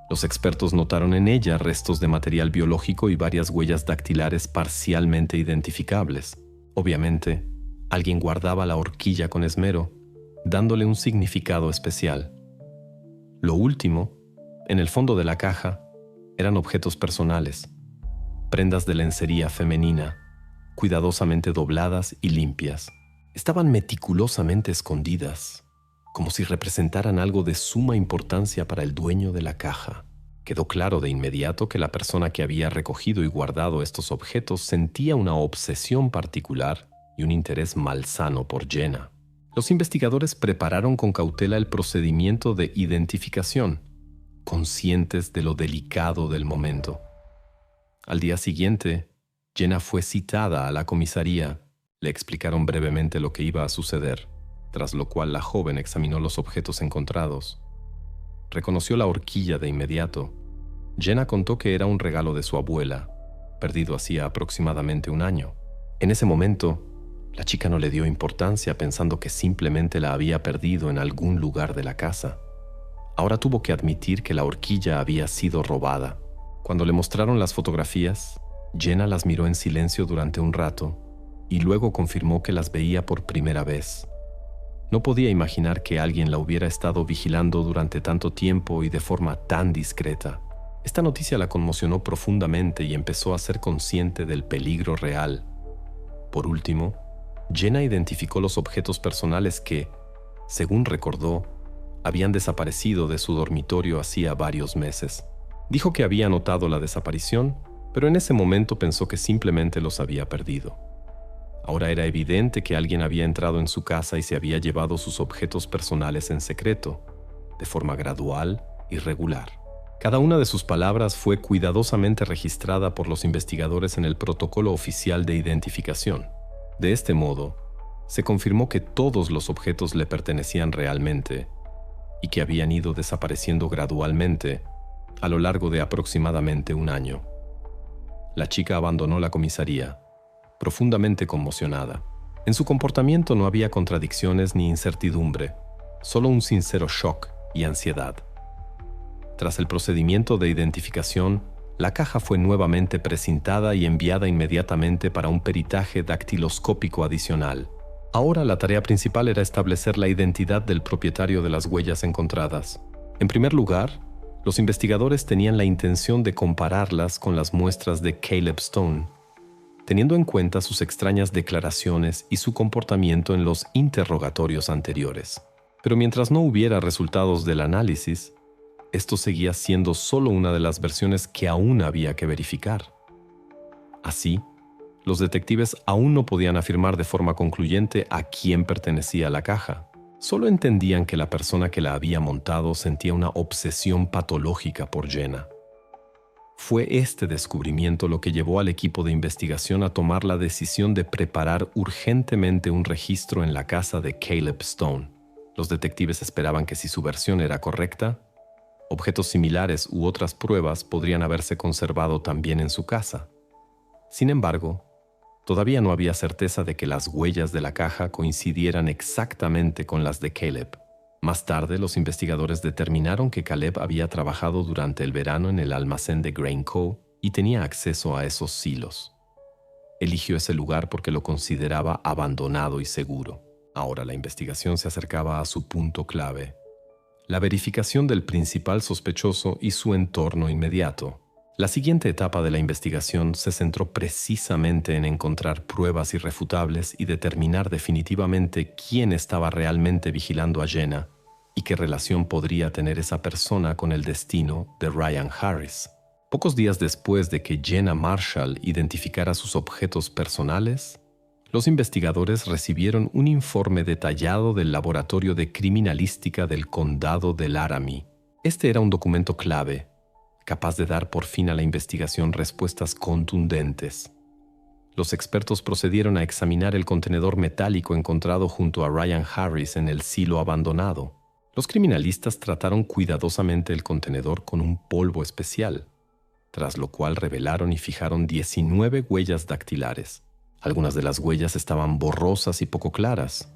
Los expertos notaron en ella restos de material biológico y varias huellas dactilares parcialmente identificables. Obviamente, alguien guardaba la horquilla con esmero, dándole un significado especial. Lo último, en el fondo de la caja, eran objetos personales, prendas de lencería femenina, cuidadosamente dobladas y limpias. Estaban meticulosamente escondidas, como si representaran algo de suma importancia para el dueño de la caja. Quedó claro de inmediato que la persona que había recogido y guardado estos objetos sentía una obsesión particular y un interés malsano por Jenna. Los investigadores prepararon con cautela el procedimiento de identificación, conscientes de lo delicado del momento. Al día siguiente, Jenna fue citada a la comisaría. Le explicaron brevemente lo que iba a suceder. tras lo cual la joven examinó los objetos encontrados. Reconoció la horquilla de inmediato. Jenna contó que era un regalo de su abuela, perdido hacía aproximadamente un año. En ese momento, la chica no le dio importancia pensando que simplemente la había perdido en algún lugar de la casa. Ahora tuvo que admitir que la horquilla había sido robada. Cuando le mostraron las fotografías, Jenna las miró en silencio durante un rato y luego confirmó que las veía por primera vez. No podía imaginar que alguien la hubiera estado vigilando durante tanto tiempo y de forma tan discreta. Esta noticia la conmocionó profundamente y empezó a ser consciente del peligro real. Por último, Jenna identificó los objetos personales que, según recordó, habían desaparecido de su dormitorio hacía varios meses. Dijo que había notado la desaparición, pero en ese momento pensó que simplemente los había perdido. Ahora era evidente que alguien había entrado en su casa y se había llevado sus objetos personales en secreto, de forma gradual y regular. Cada una de sus palabras fue cuidadosamente registrada por los investigadores en el protocolo oficial de identificación. De este modo, se confirmó que todos los objetos le pertenecían realmente y que habían ido desapareciendo gradualmente a lo largo de aproximadamente un año. La chica abandonó la comisaría, profundamente conmocionada. En su comportamiento no había contradicciones ni incertidumbre, solo un sincero shock y ansiedad. Tras el procedimiento de identificación, la caja fue nuevamente precintada y enviada inmediatamente para un peritaje dactiloscópico adicional. Ahora la tarea principal era establecer la identidad del propietario de las huellas encontradas. En primer lugar, los investigadores tenían la intención de compararlas con las muestras de Caleb Stone, teniendo en cuenta sus extrañas declaraciones y su comportamiento en los interrogatorios anteriores. Pero mientras no hubiera resultados del análisis, esto seguía siendo solo una de las versiones que aún había que verificar. Así, los detectives aún no podían afirmar de forma concluyente a quién pertenecía la caja. Solo entendían que la persona que la había montado sentía una obsesión patológica por Jenna. Fue este descubrimiento lo que llevó al equipo de investigación a tomar la decisión de preparar urgentemente un registro en la casa de Caleb Stone. Los detectives esperaban que si su versión era correcta, objetos similares u otras pruebas podrían haberse conservado también en su casa. Sin embargo, todavía no había certeza de que las huellas de la caja coincidieran exactamente con las de Caleb. Más tarde, los investigadores determinaron que Caleb había trabajado durante el verano en el almacén de Grain Co. y tenía acceso a esos silos. Eligió ese lugar porque lo consideraba abandonado y seguro. Ahora la investigación se acercaba a su punto clave: la verificación del principal sospechoso y su entorno inmediato. La siguiente etapa de la investigación se centró precisamente en encontrar pruebas irrefutables y determinar definitivamente quién estaba realmente vigilando a Jenna y qué relación podría tener esa persona con el destino de Ryan Harris. Pocos días después de que Jenna Marshall identificara sus objetos personales, los investigadores recibieron un informe detallado del Laboratorio de Criminalística del Condado de Laramie. Este era un documento clave, capaz de dar por fin a la investigación respuestas contundentes. Los expertos procedieron a examinar el contenedor metálico encontrado junto a Ryan Harris en el silo abandonado. Los criminalistas trataron cuidadosamente el contenedor con un polvo especial, tras lo cual revelaron y fijaron 19 huellas dactilares. Algunas de las huellas estaban borrosas y poco claras.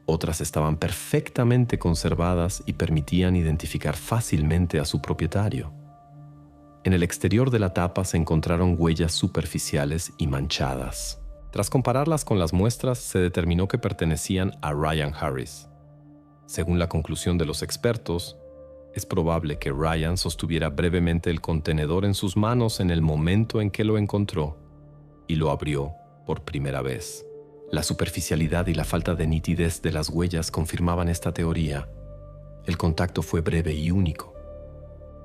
Otras estaban perfectamente conservadas y permitían identificar fácilmente a su propietario. En el exterior de la tapa se encontraron huellas superficiales y manchadas. Tras compararlas con las muestras, se determinó que pertenecían a Ryan Harris. Según la conclusión de los expertos, es probable que Ryan sostuviera brevemente el contenedor en sus manos en el momento en que lo encontró y lo abrió por primera vez. La superficialidad y la falta de nitidez de las huellas confirmaban esta teoría. El contacto fue breve y único.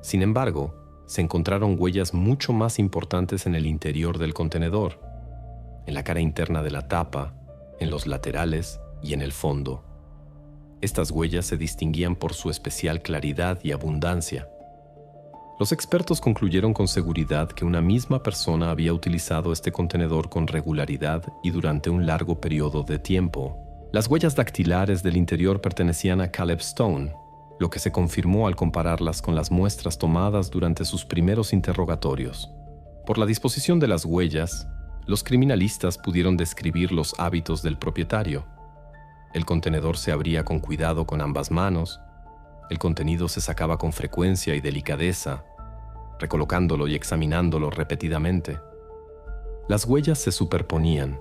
Sin embargo, se encontraron huellas mucho más importantes en el interior del contenedor, en la cara interna de la tapa, en los laterales y en el fondo. Estas huellas se distinguían por su especial claridad y abundancia. Los expertos concluyeron con seguridad que una misma persona había utilizado este contenedor con regularidad y durante un largo periodo de tiempo. Las huellas dactilares del interior pertenecían a Caleb Stone, lo que se confirmó al compararlas con las muestras tomadas durante sus primeros interrogatorios. Por la disposición de las huellas, los criminalistas pudieron describir los hábitos del propietario. El contenedor se abría con cuidado con ambas manos, el contenido se sacaba con frecuencia y delicadeza, recolocándolo y examinándolo repetidamente. Las huellas se superponían,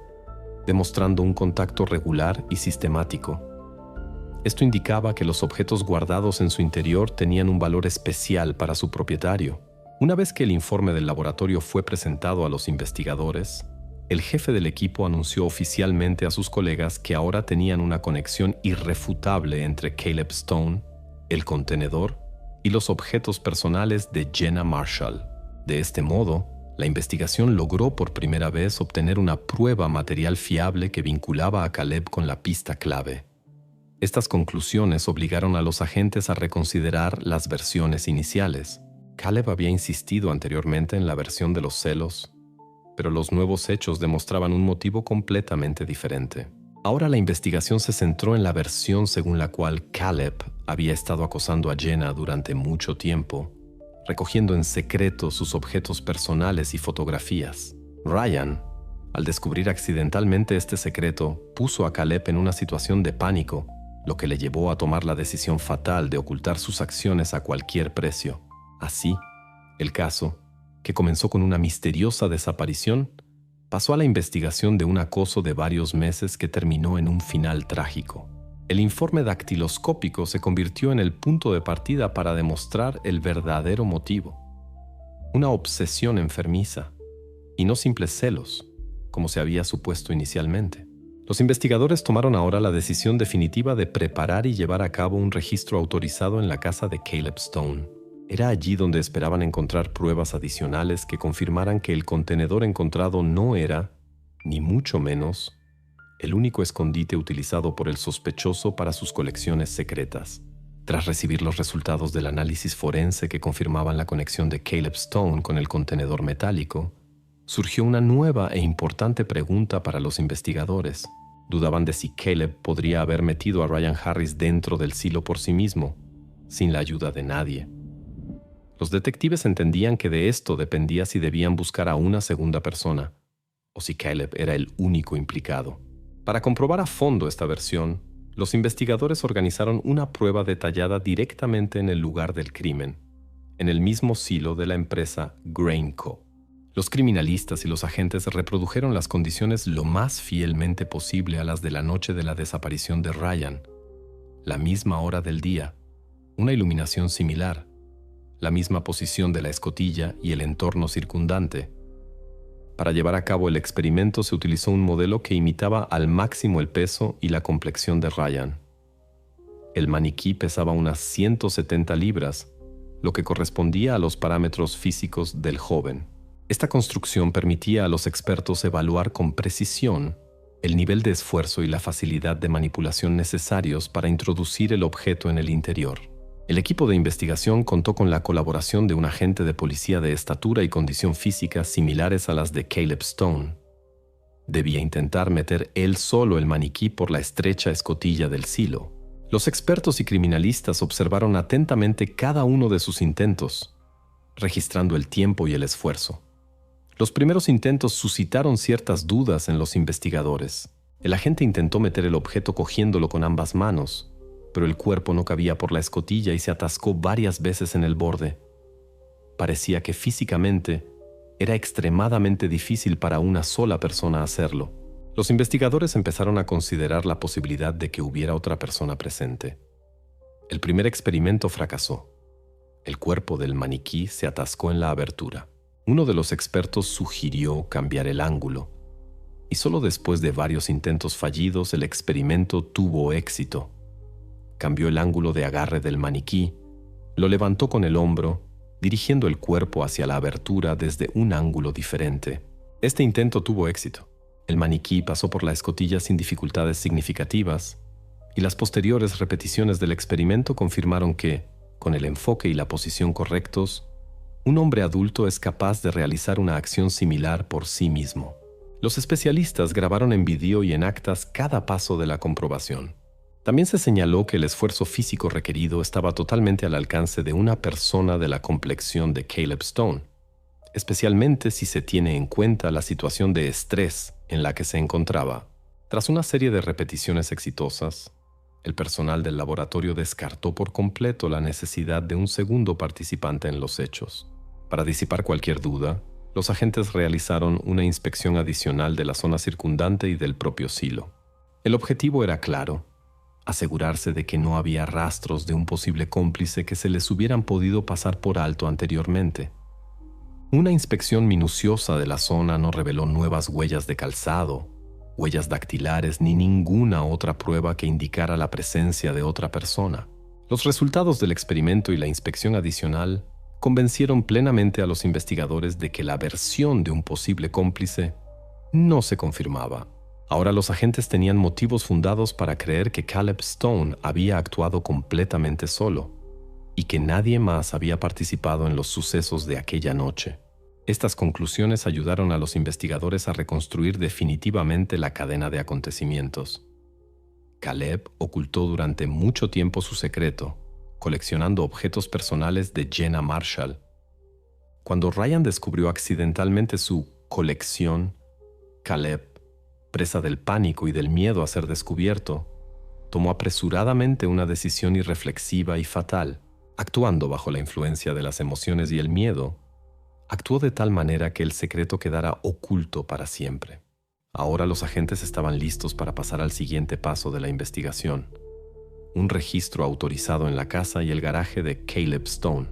demostrando un contacto regular y sistemático. Esto indicaba que los objetos guardados en su interior tenían un valor especial para su propietario. Una vez que el informe del laboratorio fue presentado a los investigadores, el jefe del equipo anunció oficialmente a sus colegas que ahora tenían una conexión irrefutable entre Caleb Stone, el contenedor y los objetos personales de Jenna Marshall. De este modo, la investigación logró por primera vez obtener una prueba material fiable que vinculaba a Caleb con la pista clave. Estas conclusiones obligaron a los agentes a reconsiderar las versiones iniciales. Caleb había insistido anteriormente en la versión de los celos, pero los nuevos hechos demostraban un motivo completamente diferente. Ahora la investigación se centró en la versión según la cual Caleb había estado acosando a Jenna durante mucho tiempo, recogiendo en secreto sus objetos personales y fotografías. Ryan, al descubrir accidentalmente este secreto, puso a Caleb en una situación de pánico, lo que le llevó a tomar la decisión fatal de ocultar sus acciones a cualquier precio. Así, el caso, que comenzó con una misteriosa desaparición, pasó a la investigación de un acoso de varios meses que terminó en un final trágico. El informe dactiloscópico se convirtió en el punto de partida para demostrar el verdadero motivo. Una obsesión enfermiza, y no simples celos, como se había supuesto inicialmente. Los investigadores tomaron ahora la decisión definitiva de preparar y llevar a cabo un registro autorizado en la casa de Caleb Stone. Era allí donde esperaban encontrar pruebas adicionales que confirmaran que el contenedor encontrado no era, ni mucho menos, el único escondite utilizado por el sospechoso para sus colecciones secretas. Tras recibir los resultados del análisis forense que confirmaban la conexión de Caleb Stone con el contenedor metálico, surgió una nueva e importante pregunta para los investigadores. Dudaban de si Caleb podría haber metido a Ryan Harris dentro del silo por sí mismo, sin la ayuda de nadie. Los detectives entendían que de esto dependía si debían buscar a una segunda persona, o si Caleb era el único implicado. Para comprobar a fondo esta versión, los investigadores organizaron una prueba detallada directamente en el lugar del crimen, en el mismo silo de la empresa Grainco. Los criminalistas y los agentes reprodujeron las condiciones lo más fielmente posible a las de la noche de la desaparición de Ryan. La misma hora del día, una iluminación similar, la misma posición de la escotilla y el entorno circundante. Para llevar a cabo el experimento se utilizó un modelo que imitaba al máximo el peso y la complexión de Ryan. El maniquí pesaba unas 170 libras, lo que correspondía a los parámetros físicos del joven. Esta construcción permitía a los expertos evaluar con precisión el nivel de esfuerzo y la facilidad de manipulación necesarios para introducir el objeto en el interior. El equipo de investigación contó con la colaboración de un agente de policía de estatura y condición física similares a las de Caleb Stone. Debía intentar meter él solo el maniquí por la estrecha escotilla del silo. Los expertos y criminalistas observaron atentamente cada uno de sus intentos, registrando el tiempo y el esfuerzo. Los primeros intentos suscitaron ciertas dudas en los investigadores. El agente intentó meter el objeto cogiéndolo con ambas manos, pero el cuerpo no cabía por la escotilla y se atascó varias veces en el borde. Parecía que físicamente era extremadamente difícil para una sola persona hacerlo. Los investigadores empezaron a considerar la posibilidad de que hubiera otra persona presente. El primer experimento fracasó. El cuerpo del maniquí se atascó en la abertura. Uno de los expertos sugirió cambiar el ángulo, y solo después de varios intentos fallidos el experimento tuvo éxito. Cambió el ángulo de agarre del maniquí, lo levantó con el hombro, dirigiendo el cuerpo hacia la abertura desde un ángulo diferente. Este intento tuvo éxito. El maniquí pasó por la escotilla sin dificultades significativas, y las posteriores repeticiones del experimento confirmaron que, con el enfoque y la posición correctos, un hombre adulto es capaz de realizar una acción similar por sí mismo. Los especialistas grabaron en video y en actas cada paso de la comprobación. También se señaló que el esfuerzo físico requerido estaba totalmente al alcance de una persona de la complexión de Caleb Stone, especialmente si se tiene en cuenta la situación de estrés en la que se encontraba. Tras una serie de repeticiones exitosas, el personal del laboratorio descartó por completo la necesidad de un segundo participante en los hechos. Para disipar cualquier duda, los agentes realizaron una inspección adicional de la zona circundante y del propio silo. El objetivo era claro: asegurarse de que no había rastros de un posible cómplice que se les hubieran podido pasar por alto anteriormente. Una inspección minuciosa de la zona no reveló nuevas huellas de calzado, huellas dactilares ni ninguna otra prueba que indicara la presencia de otra persona. Los resultados del experimento y la inspección adicional convencieron plenamente a los investigadores de que la versión de un posible cómplice no se confirmaba. Ahora los agentes tenían motivos fundados para creer que Caleb Stone había actuado completamente solo y que nadie más había participado en los sucesos de aquella noche. Estas conclusiones ayudaron a los investigadores a reconstruir definitivamente la cadena de acontecimientos. Caleb ocultó durante mucho tiempo su secreto, coleccionando objetos personales de Jenna Marshall. Cuando Ryan descubrió accidentalmente su colección, Caleb, presa del pánico y del miedo a ser descubierto, tomó apresuradamente una decisión irreflexiva y fatal. Actuando bajo la influencia de las emociones y el miedo, actuó de tal manera que el secreto quedara oculto para siempre. Ahora los agentes estaban listos para pasar al siguiente paso de la investigación: un registro autorizado en la casa y el garaje de Caleb Stone.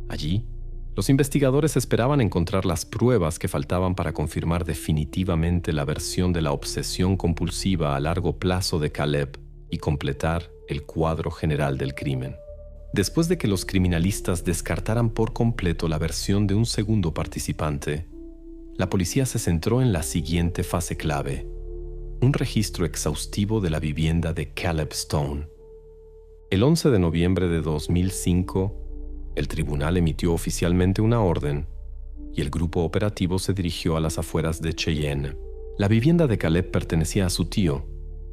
Allí, los investigadores esperaban encontrar las pruebas que faltaban para confirmar definitivamente la versión de la obsesión compulsiva a largo plazo de Caleb y completar el cuadro general del crimen. Después de que los criminalistas descartaran por completo la versión de un segundo participante, la policía se centró en la siguiente fase clave: un registro exhaustivo de la vivienda de Caleb Stone. El 11 de noviembre de 2005, el tribunal emitió oficialmente una orden y el grupo operativo se dirigió a las afueras de Cheyenne. La vivienda de Caleb pertenecía a su tío,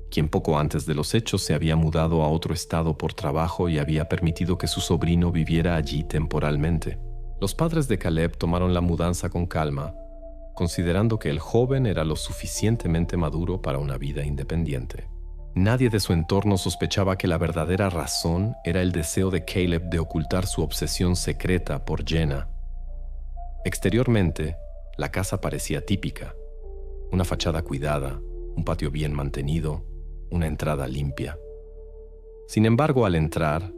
quien poco antes de los hechos se había mudado a otro estado por trabajo y había permitido que su sobrino viviera allí temporalmente. Los padres de Caleb tomaron la mudanza con calma, considerando que el joven era lo suficientemente maduro para una vida independiente. Nadie de su entorno sospechaba que la verdadera razón era el deseo de Caleb de ocultar su obsesión secreta por Jenna. Exteriormente, la casa parecía típica: una fachada cuidada, un patio bien mantenido, una entrada limpia. Sin embargo, al entrar,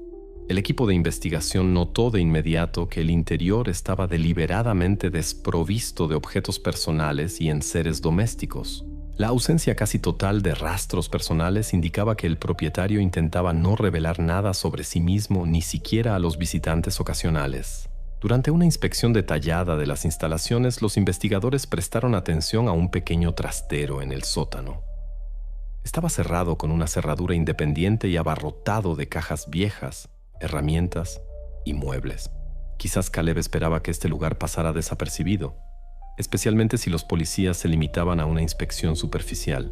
el equipo de investigación notó de inmediato que el interior estaba deliberadamente desprovisto de objetos personales y enseres domésticos. La ausencia casi total de rastros personales indicaba que el propietario intentaba no revelar nada sobre sí mismo, ni siquiera a los visitantes ocasionales. Durante una inspección detallada de las instalaciones, los investigadores prestaron atención a un pequeño trastero en el sótano. Estaba cerrado con una cerradura independiente y abarrotado de cajas viejas, herramientas y muebles. Quizás Caleb esperaba que este lugar pasara desapercibido, especialmente si los policías se limitaban a una inspección superficial.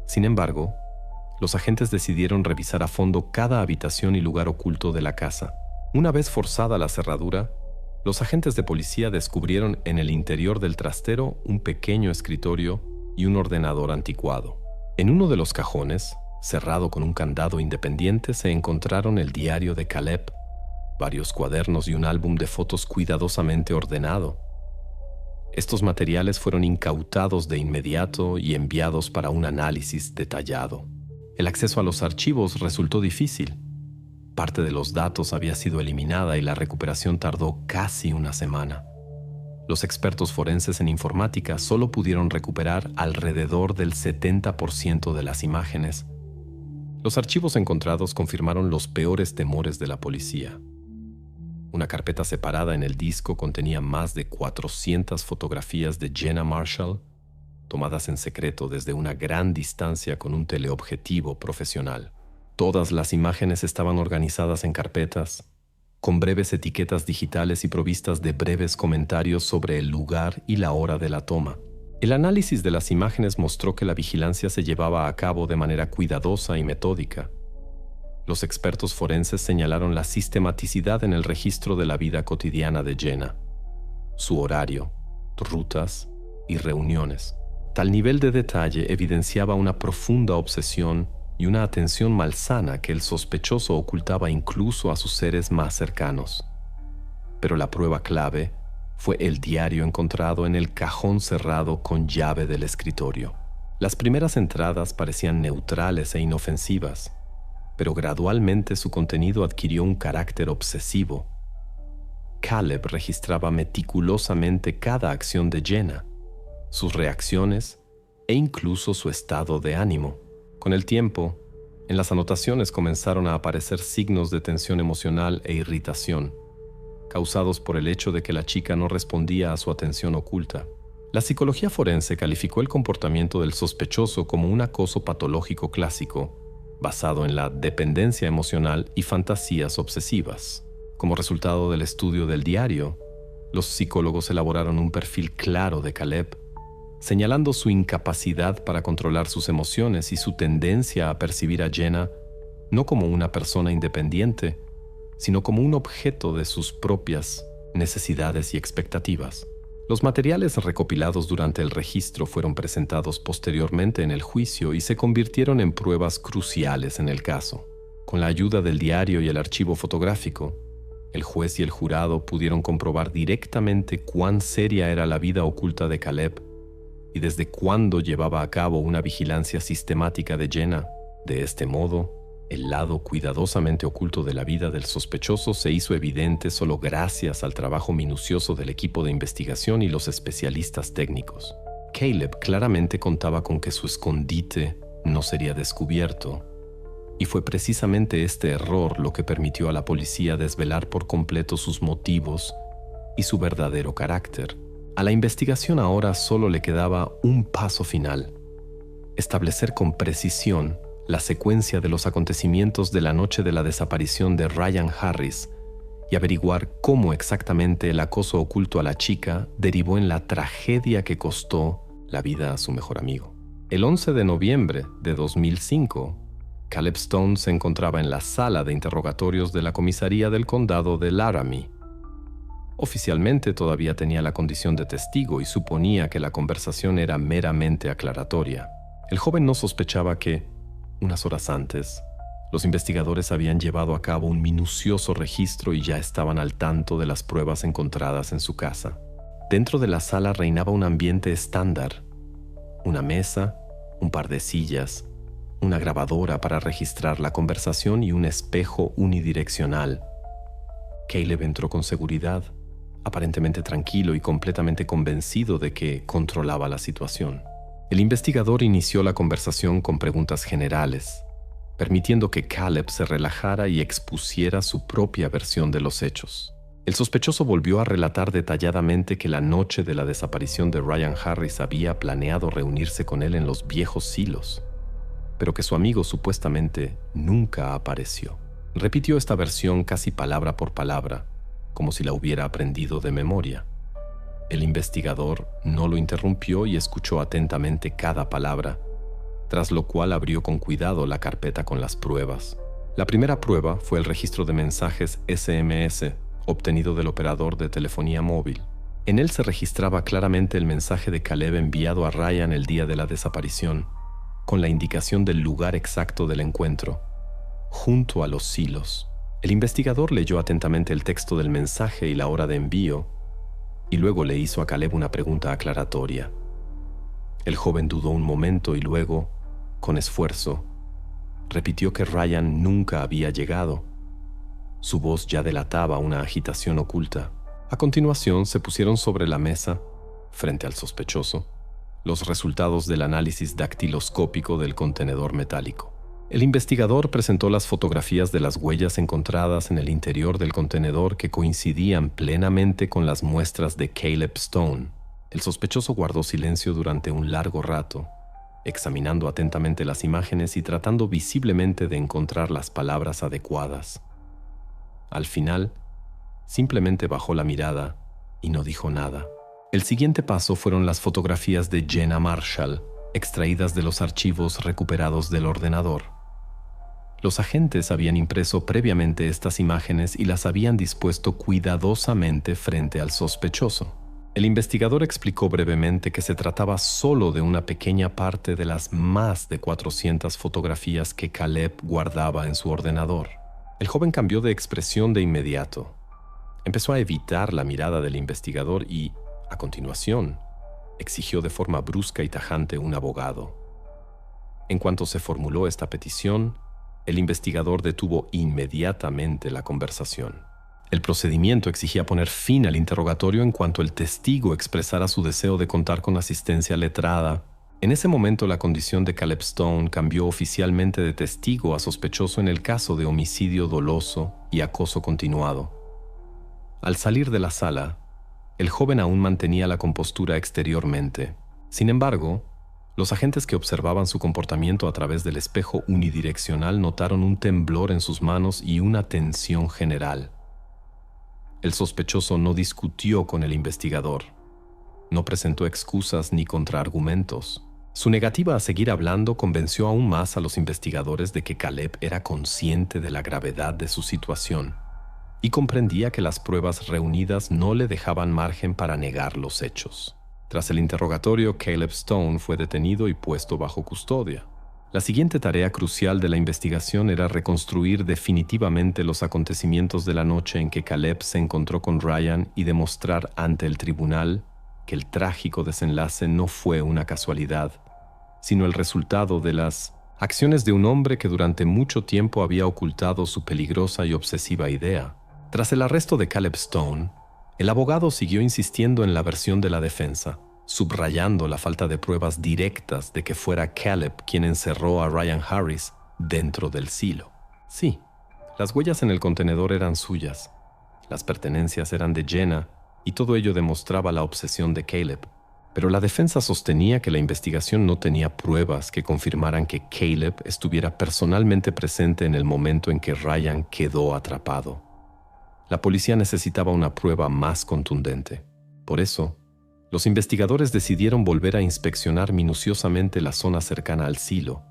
Sin embargo, los agentes decidieron revisar a fondo cada habitación y lugar oculto de la casa. Una vez forzada la cerradura, los agentes de policía descubrieron en el interior del trastero un pequeño escritorio y un ordenador anticuado. En uno de los cajones, cerrado con un candado independiente, se encontraron el diario de Caleb, varios cuadernos y un álbum de fotos cuidadosamente ordenado. Estos materiales fueron incautados de inmediato y enviados para un análisis detallado. El acceso a los archivos resultó difícil. Parte de los datos había sido eliminada y la recuperación tardó casi una semana. Los expertos forenses en informática solo pudieron recuperar alrededor del 70% de las imágenes. Los archivos encontrados confirmaron los peores temores de la policía. Una carpeta separada en el disco contenía más de 400 fotografías de Jenna Marshall, tomadas en secreto desde una gran distancia con un teleobjetivo profesional. Todas las imágenes estaban organizadas en carpetas, con breves etiquetas digitales y provistas de breves comentarios sobre el lugar y la hora de la toma. El análisis de las imágenes mostró que la vigilancia se llevaba a cabo de manera cuidadosa y metódica. Los expertos forenses señalaron la sistematicidad en el registro de la vida cotidiana de Jenna, su horario, rutas y reuniones. Tal nivel de detalle evidenciaba una profunda obsesión y una atención malsana que el sospechoso ocultaba incluso a sus seres más cercanos. Pero la prueba clave fue el diario encontrado en el cajón cerrado con llave del escritorio. Las primeras entradas parecían neutrales e inofensivas, pero gradualmente su contenido adquirió un carácter obsesivo. Caleb registraba meticulosamente cada acción de Jenna, sus reacciones e incluso su estado de ánimo. Con el tiempo, en las anotaciones comenzaron a aparecer signos de tensión emocional e irritación, causados por el hecho de que la chica no respondía a su atención oculta. La psicología forense calificó el comportamiento del sospechoso como un acoso patológico clásico, basado en la dependencia emocional y fantasías obsesivas. Como resultado del estudio del diario, los psicólogos elaboraron un perfil claro de Caleb, señalando su incapacidad para controlar sus emociones y su tendencia a percibir a Jenna no como una persona independiente, sino como un objeto de sus propias necesidades y expectativas. Los materiales recopilados durante el registro fueron presentados posteriormente en el juicio y se convirtieron en pruebas cruciales en el caso. Con la ayuda del diario y el archivo fotográfico, el juez y el jurado pudieron comprobar directamente cuán seria era la vida oculta de Caleb y desde cuándo llevaba a cabo una vigilancia sistemática de Jenna. De este modo, el lado cuidadosamente oculto de la vida del sospechoso se hizo evidente solo gracias al trabajo minucioso del equipo de investigación y los especialistas técnicos. Caleb claramente contaba con que su escondite no sería descubierto, y fue precisamente este error lo que permitió a la policía desvelar por completo sus motivos y su verdadero carácter. A la investigación ahora solo le quedaba un paso final: establecer con precisión la secuencia de los acontecimientos de la noche de la desaparición de Ryan Harris y averiguar cómo exactamente el acoso oculto a la chica derivó en la tragedia que costó la vida a su mejor amigo. El 11 de noviembre de 2005, Caleb Stone se encontraba en la sala de interrogatorios de la comisaría del condado de Laramie. Oficialmente todavía tenía la condición de testigo y suponía que la conversación era meramente aclaratoria. El joven no sospechaba que, unas horas antes, los investigadores habían llevado a cabo un minucioso registro y ya estaban al tanto de las pruebas encontradas en su casa. Dentro de la sala reinaba un ambiente estándar: una mesa, un par de sillas, una grabadora para registrar la conversación y un espejo unidireccional. Caleb entró con seguridad, aparentemente tranquilo y completamente convencido de que controlaba la situación. El investigador inició la conversación con preguntas generales, permitiendo que Caleb se relajara y expusiera su propia versión de los hechos. El sospechoso volvió a relatar detalladamente que la noche de la desaparición de Ryan Harris había planeado reunirse con él en los viejos silos, pero que su amigo supuestamente nunca apareció. Repitió esta versión casi palabra por palabra, como si la hubiera aprendido de memoria. El investigador no lo interrumpió y escuchó atentamente cada palabra, tras lo cual abrió con cuidado la carpeta con las pruebas. La primera prueba fue el registro de mensajes SMS obtenido del operador de telefonía móvil. En él se registraba claramente el mensaje de Caleb enviado a Ryan el día de la desaparición, con la indicación del lugar exacto del encuentro, junto a los silos. El investigador leyó atentamente el texto del mensaje y la hora de envío, y luego le hizo a Caleb una pregunta aclaratoria. El joven dudó un momento y luego, con esfuerzo, repitió que Ryan nunca había llegado. Su voz ya delataba una agitación oculta. A continuación se pusieron sobre la mesa, frente al sospechoso, los resultados del análisis dactiloscópico del contenedor metálico. El investigador presentó las fotografías de las huellas encontradas en el interior del contenedor que coincidían plenamente con las muestras de Caleb Stone. El sospechoso guardó silencio durante un largo rato, examinando atentamente las imágenes y tratando visiblemente de encontrar las palabras adecuadas. Al final, simplemente bajó la mirada y no dijo nada. El siguiente paso fueron las fotografías de Jenna Marshall, extraídas de los archivos recuperados del ordenador. Los agentes habían impreso previamente estas imágenes y las habían dispuesto cuidadosamente frente al sospechoso. El investigador explicó brevemente que se trataba solo de una pequeña parte de las más de 400 fotografías que Caleb guardaba en su ordenador. El joven cambió de expresión de inmediato. Empezó a evitar la mirada del investigador y, a continuación, exigió de forma brusca y tajante un abogado. En cuanto se formuló esta petición, el investigador detuvo inmediatamente la conversación. El procedimiento exigía poner fin al interrogatorio en cuanto el testigo expresara su deseo de contar con asistencia letrada. En ese momento, la condición de Caleb Stone cambió oficialmente de testigo a sospechoso en el caso de homicidio doloso y acoso continuado. Al salir de la sala, el joven aún mantenía la compostura exteriormente. Sin embargo, los agentes que observaban su comportamiento a través del espejo unidireccional notaron un temblor en sus manos y una tensión general. El sospechoso no discutió con el investigador. No presentó excusas ni contraargumentos. Su negativa a seguir hablando convenció aún más a los investigadores de que Caleb era consciente de la gravedad de su situación y comprendía que las pruebas reunidas no le dejaban margen para negar los hechos. Tras el interrogatorio, Caleb Stone fue detenido y puesto bajo custodia. La siguiente tarea crucial de la investigación era reconstruir definitivamente los acontecimientos de la noche en que Caleb se encontró con Ryan y demostrar ante el tribunal que el trágico desenlace no fue una casualidad, sino el resultado de las acciones de un hombre que durante mucho tiempo había ocultado su peligrosa y obsesiva idea. Tras el arresto de Caleb Stone, el abogado siguió insistiendo en la versión de la defensa, subrayando la falta de pruebas directas de que fuera Caleb quien encerró a Ryan Harris dentro del silo. Sí, las huellas en el contenedor eran suyas, las pertenencias eran de Jenna y todo ello demostraba la obsesión de Caleb. Pero la defensa sostenía que la investigación no tenía pruebas que confirmaran que Caleb estuviera personalmente presente en el momento en que Ryan quedó atrapado. La policía necesitaba una prueba más contundente. Por eso, los investigadores decidieron volver a inspeccionar minuciosamente la zona cercana al silo,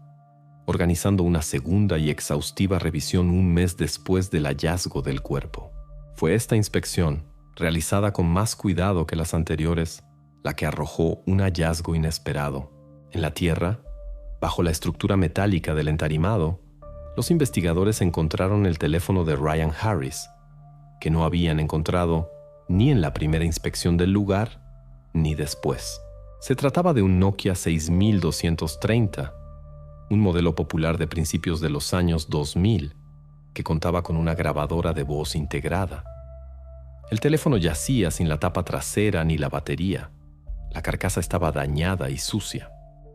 organizando una segunda y exhaustiva revisión un mes después del hallazgo del cuerpo. Fue esta inspección, realizada con más cuidado que las anteriores, la que arrojó un hallazgo inesperado. En la tierra, bajo la estructura metálica del entarimado, los investigadores encontraron el teléfono de Ryan Harris, que no habían encontrado ni en la primera inspección del lugar, ni después. Se trataba de un Nokia 6230, un modelo popular de principios de los años 2000, que contaba con una grabadora de voz integrada. El teléfono yacía sin la tapa trasera ni la batería. La carcasa estaba dañada y sucia.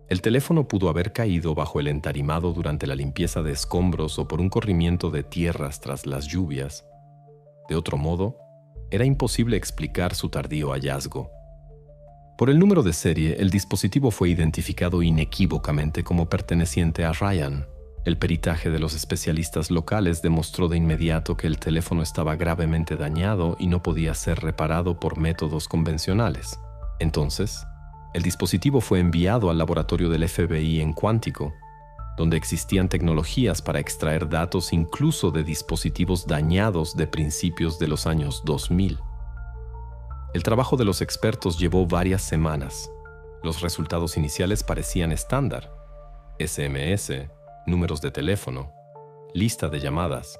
El teléfono pudo haber caído bajo el entarimado durante la limpieza de escombros o por un corrimiento de tierras tras las lluvias. De otro modo, era imposible explicar su tardío hallazgo. Por el número de serie, el dispositivo fue identificado inequívocamente como perteneciente a Ryan. El peritaje de los especialistas locales demostró de inmediato que el teléfono estaba gravemente dañado y no podía ser reparado por métodos convencionales. Entonces, el dispositivo fue enviado al laboratorio del FBI en Quantico, donde existían tecnologías para extraer datos incluso de dispositivos dañados de principios de los años 2000. El trabajo de los expertos llevó varias semanas. Los resultados iniciales parecían estándar: SMS, números de teléfono, lista de llamadas.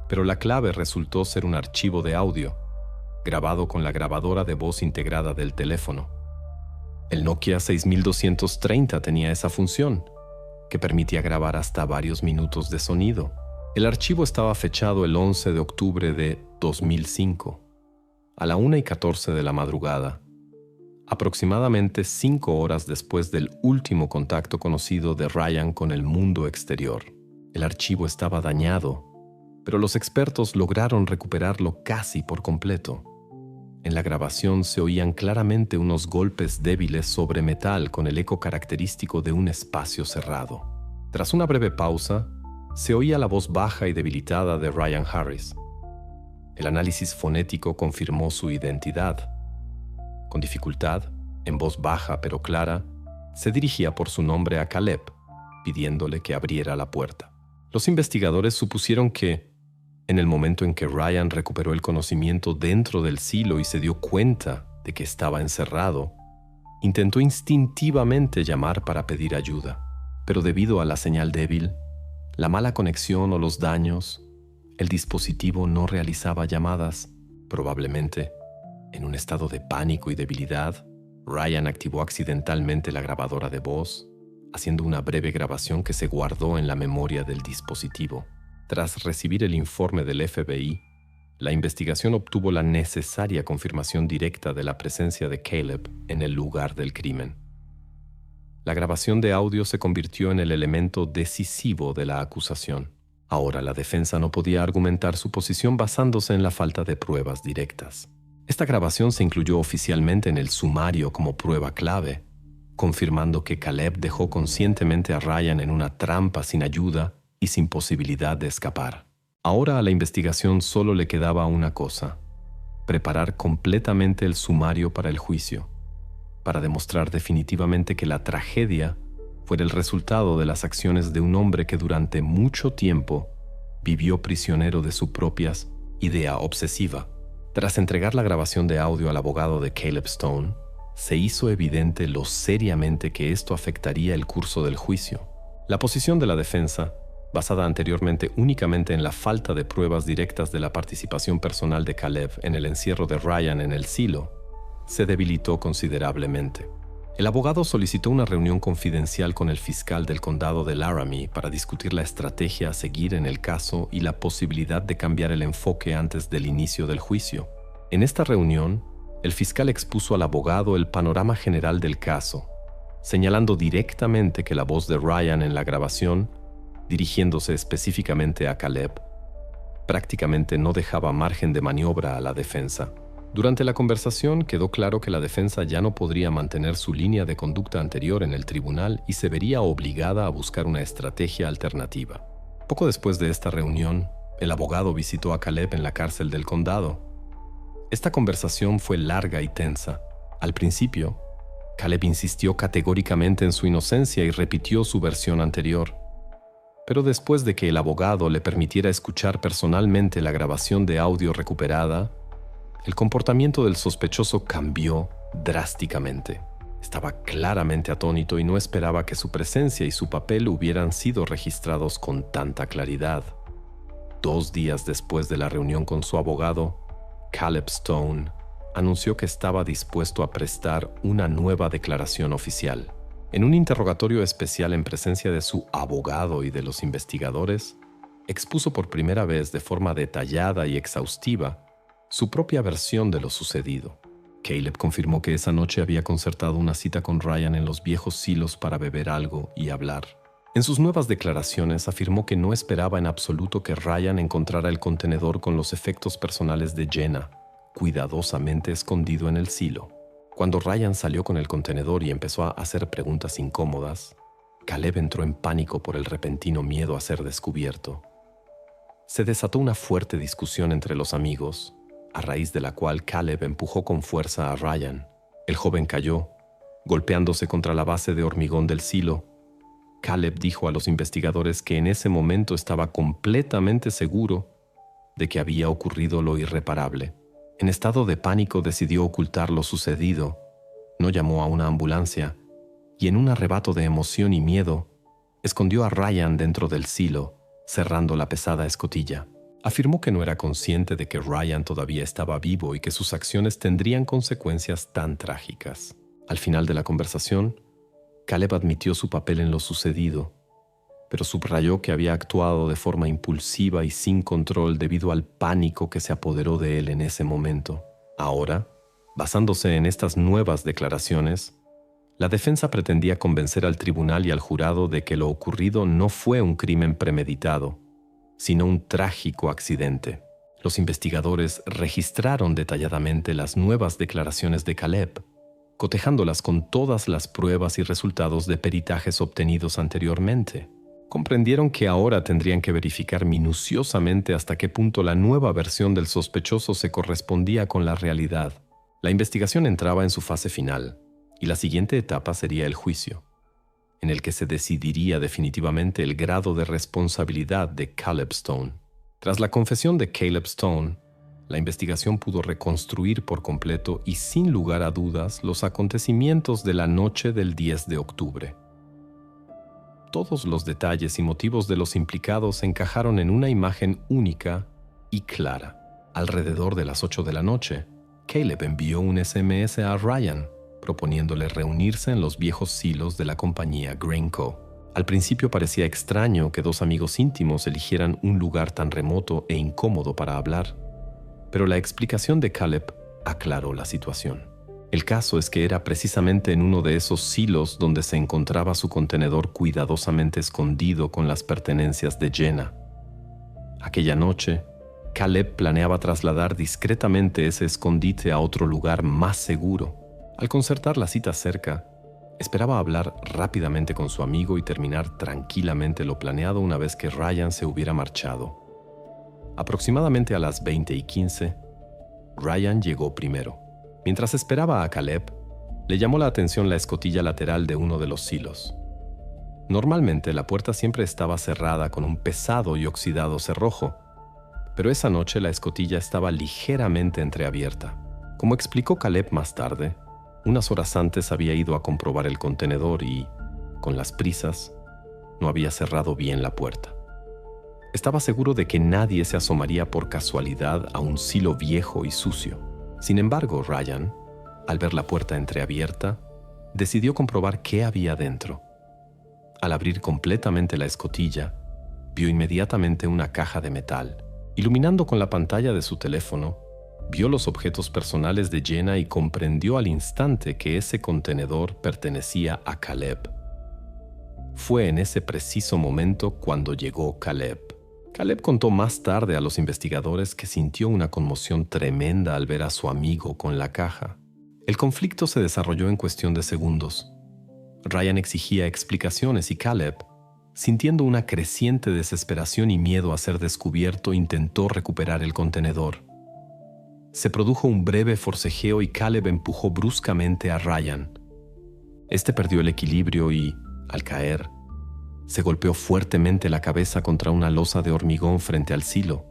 Pero la clave resultó ser un archivo de audio, grabado con la grabadora de voz integrada del teléfono. El Nokia 6230 tenía esa función, que permitía grabar hasta varios minutos de sonido. El archivo estaba fechado el 11 de octubre de 2005. A la 1:14 de la madrugada, aproximadamente 5 horas después del último contacto conocido de Ryan con el mundo exterior. El archivo estaba dañado, pero los expertos lograron recuperarlo casi por completo. En la grabación se oían claramente unos golpes débiles sobre metal con el eco característico de un espacio cerrado. Tras una breve pausa, se oía la voz baja y debilitada de Ryan Harris. El análisis fonético confirmó su identidad. Con dificultad, en voz baja pero clara, se dirigía por su nombre a Caleb, pidiéndole que abriera la puerta. Los investigadores supusieron que, en el momento en que Ryan recuperó el conocimiento dentro del silo y se dio cuenta de que estaba encerrado, intentó instintivamente llamar para pedir ayuda, pero debido a la señal débil, la mala conexión o los daños, el dispositivo no realizaba llamadas. Probablemente, en un estado de pánico y debilidad, Ryan activó accidentalmente la grabadora de voz, haciendo una breve grabación que se guardó en la memoria del dispositivo. Tras recibir el informe del FBI, la investigación obtuvo la necesaria confirmación directa de la presencia de Caleb en el lugar del crimen. La grabación de audio se convirtió en el elemento decisivo de la acusación. Ahora la defensa no podía argumentar su posición basándose en la falta de pruebas directas. Esta grabación se incluyó oficialmente en el sumario como prueba clave, confirmando que Caleb dejó conscientemente a Ryan en una trampa sin ayuda y sin posibilidad de escapar. Ahora a la investigación solo le quedaba una cosa: preparar completamente el sumario para el juicio, para demostrar definitivamente que la tragedia fue el resultado de las acciones de un hombre que durante mucho tiempo vivió prisionero de su propia idea obsesiva. Tras entregar la grabación de audio al abogado de Caleb Stone, se hizo evidente lo seriamente que esto afectaría el curso del juicio. La posición de la defensa, basada anteriormente únicamente en la falta de pruebas directas de la participación personal de Caleb en el encierro de Ryan en el silo, se debilitó considerablemente. El abogado solicitó una reunión confidencial con el fiscal del condado de Laramie para discutir la estrategia a seguir en el caso y la posibilidad de cambiar el enfoque antes del inicio del juicio. En esta reunión, el fiscal expuso al abogado el panorama general del caso, señalando directamente que la voz de Ryan en la grabación, dirigiéndose específicamente a Caleb, prácticamente no dejaba margen de maniobra a la defensa. Durante la conversación quedó claro que la defensa ya no podría mantener su línea de conducta anterior en el tribunal y se vería obligada a buscar una estrategia alternativa. Poco después de esta reunión, el abogado visitó a Caleb en la cárcel del condado. Esta conversación fue larga y tensa. Al principio, Caleb insistió categóricamente en su inocencia y repitió su versión anterior. Pero después de que el abogado le permitiera escuchar personalmente la grabación de audio recuperada, el comportamiento del sospechoso cambió drásticamente. Estaba claramente atónito y no esperaba que su presencia y su papel hubieran sido registrados con tanta claridad. 2 días después de la reunión con su abogado, Caleb Stone anunció que estaba dispuesto a prestar una nueva declaración oficial. En un interrogatorio especial en presencia de su abogado y de los investigadores, expuso por primera vez de forma detallada y exhaustiva su propia versión de lo sucedido. Caleb confirmó que esa noche había concertado una cita con Ryan en los viejos silos para beber algo y hablar. En sus nuevas declaraciones afirmó que no esperaba en absoluto que Ryan encontrara el contenedor con los efectos personales de Jenna, cuidadosamente escondido en el silo. Cuando Ryan salió con el contenedor y empezó a hacer preguntas incómodas, Caleb entró en pánico por el repentino miedo a ser descubierto. Se desató una fuerte discusión entre los amigos, a raíz de la cual Caleb empujó con fuerza a Ryan. El joven cayó, golpeándose contra la base de hormigón del silo. Caleb dijo a los investigadores que en ese momento estaba completamente seguro de que había ocurrido lo irreparable. En estado de pánico decidió ocultar lo sucedido, no llamó a una ambulancia y en un arrebato de emoción y miedo, escondió a Ryan dentro del silo, cerrando la pesada escotilla. Afirmó que no era consciente de que Ryan todavía estaba vivo y que sus acciones tendrían consecuencias tan trágicas. Al final de la conversación, Caleb admitió su papel en lo sucedido, pero subrayó que había actuado de forma impulsiva y sin control debido al pánico que se apoderó de él en ese momento. Ahora, basándose en estas nuevas declaraciones, la defensa pretendía convencer al tribunal y al jurado de que lo ocurrido no fue un crimen premeditado, sino un trágico accidente. Los investigadores registraron detalladamente las nuevas declaraciones de Caleb, cotejándolas con todas las pruebas y resultados de peritajes obtenidos anteriormente. Comprendieron que ahora tendrían que verificar minuciosamente hasta qué punto la nueva versión del sospechoso se correspondía con la realidad. La investigación entraba en su fase final, y la siguiente etapa sería el juicio, en el que se decidiría definitivamente el grado de responsabilidad de Caleb Stone. Tras la confesión de Caleb Stone, la investigación pudo reconstruir por completo y sin lugar a dudas los acontecimientos de la noche del 10 de octubre. Todos los detalles y motivos de los implicados encajaron en una imagen única y clara. Alrededor de las 8 de la noche, Caleb envió un SMS a Ryan, proponiéndole reunirse en los viejos silos de la compañía Grainco. Al principio parecía extraño que dos amigos íntimos eligieran un lugar tan remoto e incómodo para hablar, pero la explicación de Caleb aclaró la situación. El caso es que era precisamente en uno de esos silos donde se encontraba su contenedor cuidadosamente escondido con las pertenencias de Jenna. Aquella noche, Caleb planeaba trasladar discretamente ese escondite a otro lugar más seguro. Al concertar la cita cerca, esperaba hablar rápidamente con su amigo y terminar tranquilamente lo planeado una vez que Ryan se hubiera marchado. Aproximadamente a las 20:15, Ryan llegó primero. Mientras esperaba a Caleb, le llamó la atención la escotilla lateral de uno de los silos. Normalmente la puerta siempre estaba cerrada con un pesado y oxidado cerrojo, pero esa noche la escotilla estaba ligeramente entreabierta. Como explicó Caleb más tarde, unas horas antes había ido a comprobar el contenedor y, con las prisas, no había cerrado bien la puerta. Estaba seguro de que nadie se asomaría por casualidad a un silo viejo y sucio. Sin embargo, Ryan, al ver la puerta entreabierta, decidió comprobar qué había dentro. Al abrir completamente la escotilla, vio inmediatamente una caja de metal. Iluminando con la pantalla de su teléfono, vio los objetos personales de Jenna y comprendió al instante que ese contenedor pertenecía a Caleb. Fue en ese preciso momento cuando llegó Caleb. Caleb contó más tarde a los investigadores que sintió una conmoción tremenda al ver a su amigo con la caja. El conflicto se desarrolló en cuestión de segundos. Ryan exigía explicaciones y Caleb, sintiendo una creciente desesperación y miedo a ser descubierto, intentó recuperar el contenedor. Se produjo un breve forcejeo y Caleb empujó bruscamente a Ryan. Este perdió el equilibrio y, al caer, se golpeó fuertemente la cabeza contra una losa de hormigón frente al silo.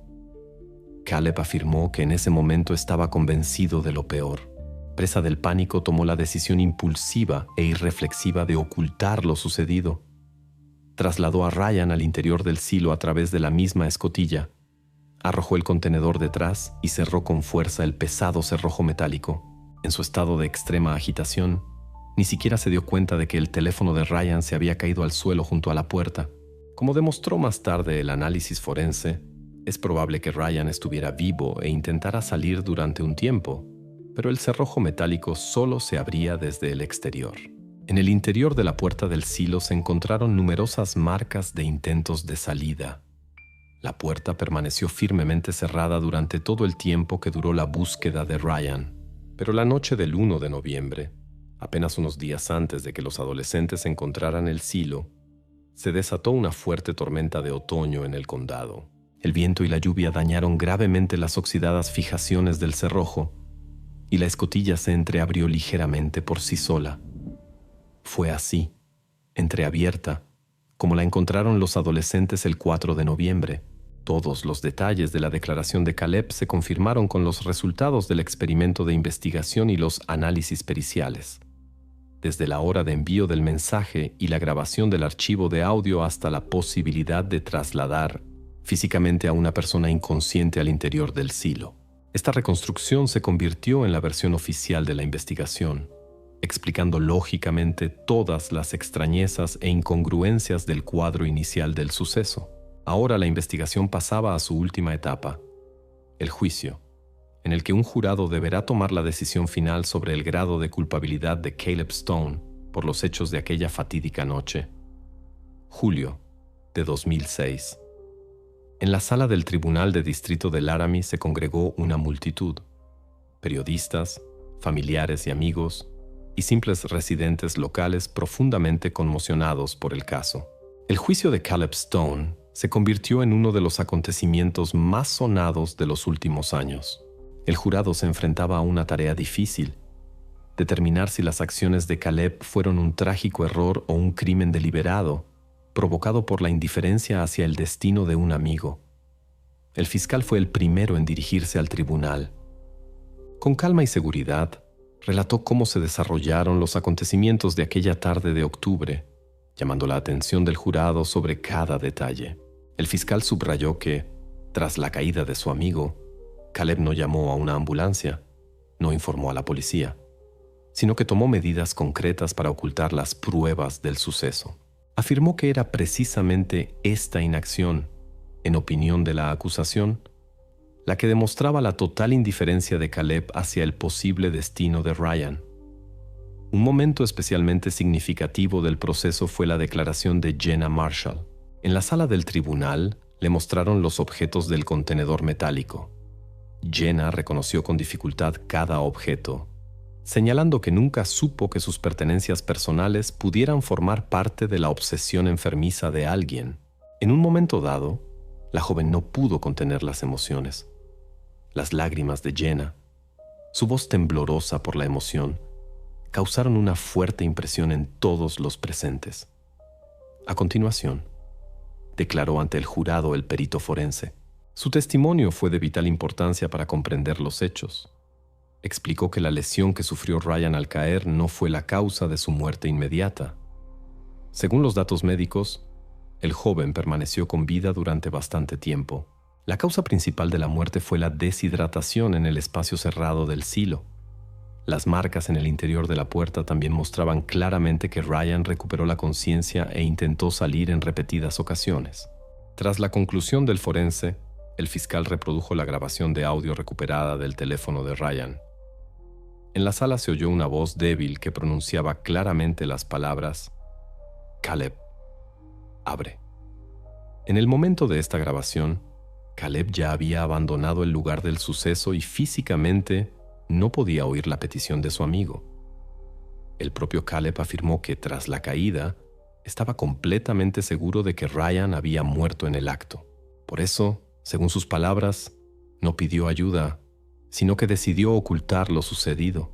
Caleb afirmó que en ese momento estaba convencido de lo peor. Presa del pánico, tomó la decisión impulsiva e irreflexiva de ocultar lo sucedido. Trasladó a Ryan al interior del silo a través de la misma escotilla. Arrojó el contenedor detrás y cerró con fuerza el pesado cerrojo metálico. En su estado de extrema agitación, ni siquiera se dio cuenta de que el teléfono de Ryan se había caído al suelo junto a la puerta. Como demostró más tarde el análisis forense, es probable que Ryan estuviera vivo e intentara salir durante un tiempo, pero el cerrojo metálico solo se abría desde el exterior. En el interior de la puerta del silo se encontraron numerosas marcas de intentos de salida. La puerta permaneció firmemente cerrada durante todo el tiempo que duró la búsqueda de Ryan. Pero la noche del 1 de noviembre, apenas unos días antes de que los adolescentes encontraran el silo, se desató una fuerte tormenta de otoño en el condado. El viento y la lluvia dañaron gravemente las oxidadas fijaciones del cerrojo, y la escotilla se entreabrió ligeramente por sí sola. Fue así, entreabierta, como la encontraron los adolescentes el 4 de noviembre. Todos los detalles de la declaración de Caleb se confirmaron con los resultados del experimento de investigación y los análisis periciales. Desde la hora de envío del mensaje y la grabación del archivo de audio hasta la posibilidad de trasladar físicamente a una persona inconsciente al interior del silo. Esta reconstrucción se convirtió en la versión oficial de la investigación, explicando lógicamente todas las extrañezas e incongruencias del cuadro inicial del suceso. Ahora la investigación pasaba a su última etapa, el juicio, en el que un jurado deberá tomar la decisión final sobre el grado de culpabilidad de Caleb Stone por los hechos de aquella fatídica noche. Julio de 2006. En la sala del Tribunal de Distrito de Laramie se congregó una multitud: periodistas, familiares y amigos, y simples residentes locales profundamente conmocionados por el caso. El juicio de Caleb Stone se convirtió en uno de los acontecimientos más sonados de los últimos años. El jurado se enfrentaba a una tarea difícil: determinar si las acciones de Caleb fueron un trágico error o un crimen deliberado, provocado por la indiferencia hacia el destino de un amigo. El fiscal fue el primero en dirigirse al tribunal. Con calma y seguridad, relató cómo se desarrollaron los acontecimientos de aquella tarde de octubre, llamando la atención del jurado sobre cada detalle. El fiscal subrayó que, tras la caída de su amigo, Caleb no llamó a una ambulancia, no informó a la policía, sino que tomó medidas concretas para ocultar las pruebas del suceso. Afirmó que era precisamente esta inacción, en opinión de la acusación, la que demostraba la total indiferencia de Caleb hacia el posible destino de Ryan. Un momento especialmente significativo del proceso fue la declaración de Jenna Marshall. En la sala del tribunal le mostraron los objetos del contenedor metálico. Jenna reconoció con dificultad cada objeto, señalando que nunca supo que sus pertenencias personales pudieran formar parte de la obsesión enfermiza de alguien. En un momento dado, la joven no pudo contener las emociones. Las lágrimas de Jenna, su voz temblorosa por la emoción, causaron una fuerte impresión en todos los presentes. A continuación, declaró ante el jurado el perito forense. Su testimonio fue de vital importancia para comprender los hechos. Explicó que la lesión que sufrió Ryan al caer no fue la causa de su muerte inmediata. Según los datos médicos, el joven permaneció con vida durante bastante tiempo. La causa principal de la muerte fue la deshidratación en el espacio cerrado del silo. Las marcas en el interior de la puerta también mostraban claramente que Ryan recuperó la conciencia e intentó salir en repetidas ocasiones. Tras la conclusión del forense, el fiscal reprodujo la grabación de audio recuperada del teléfono de Ryan. En la sala se oyó una voz débil que pronunciaba claramente las palabras: «Caleb, abre». En el momento de esta grabación, Caleb ya había abandonado el lugar del suceso y físicamente no podía oír la petición de su amigo. El propio Caleb afirmó que tras la caída estaba completamente seguro de que Ryan había muerto en el acto. Por eso, según sus palabras, no pidió ayuda, sino que decidió ocultar lo sucedido.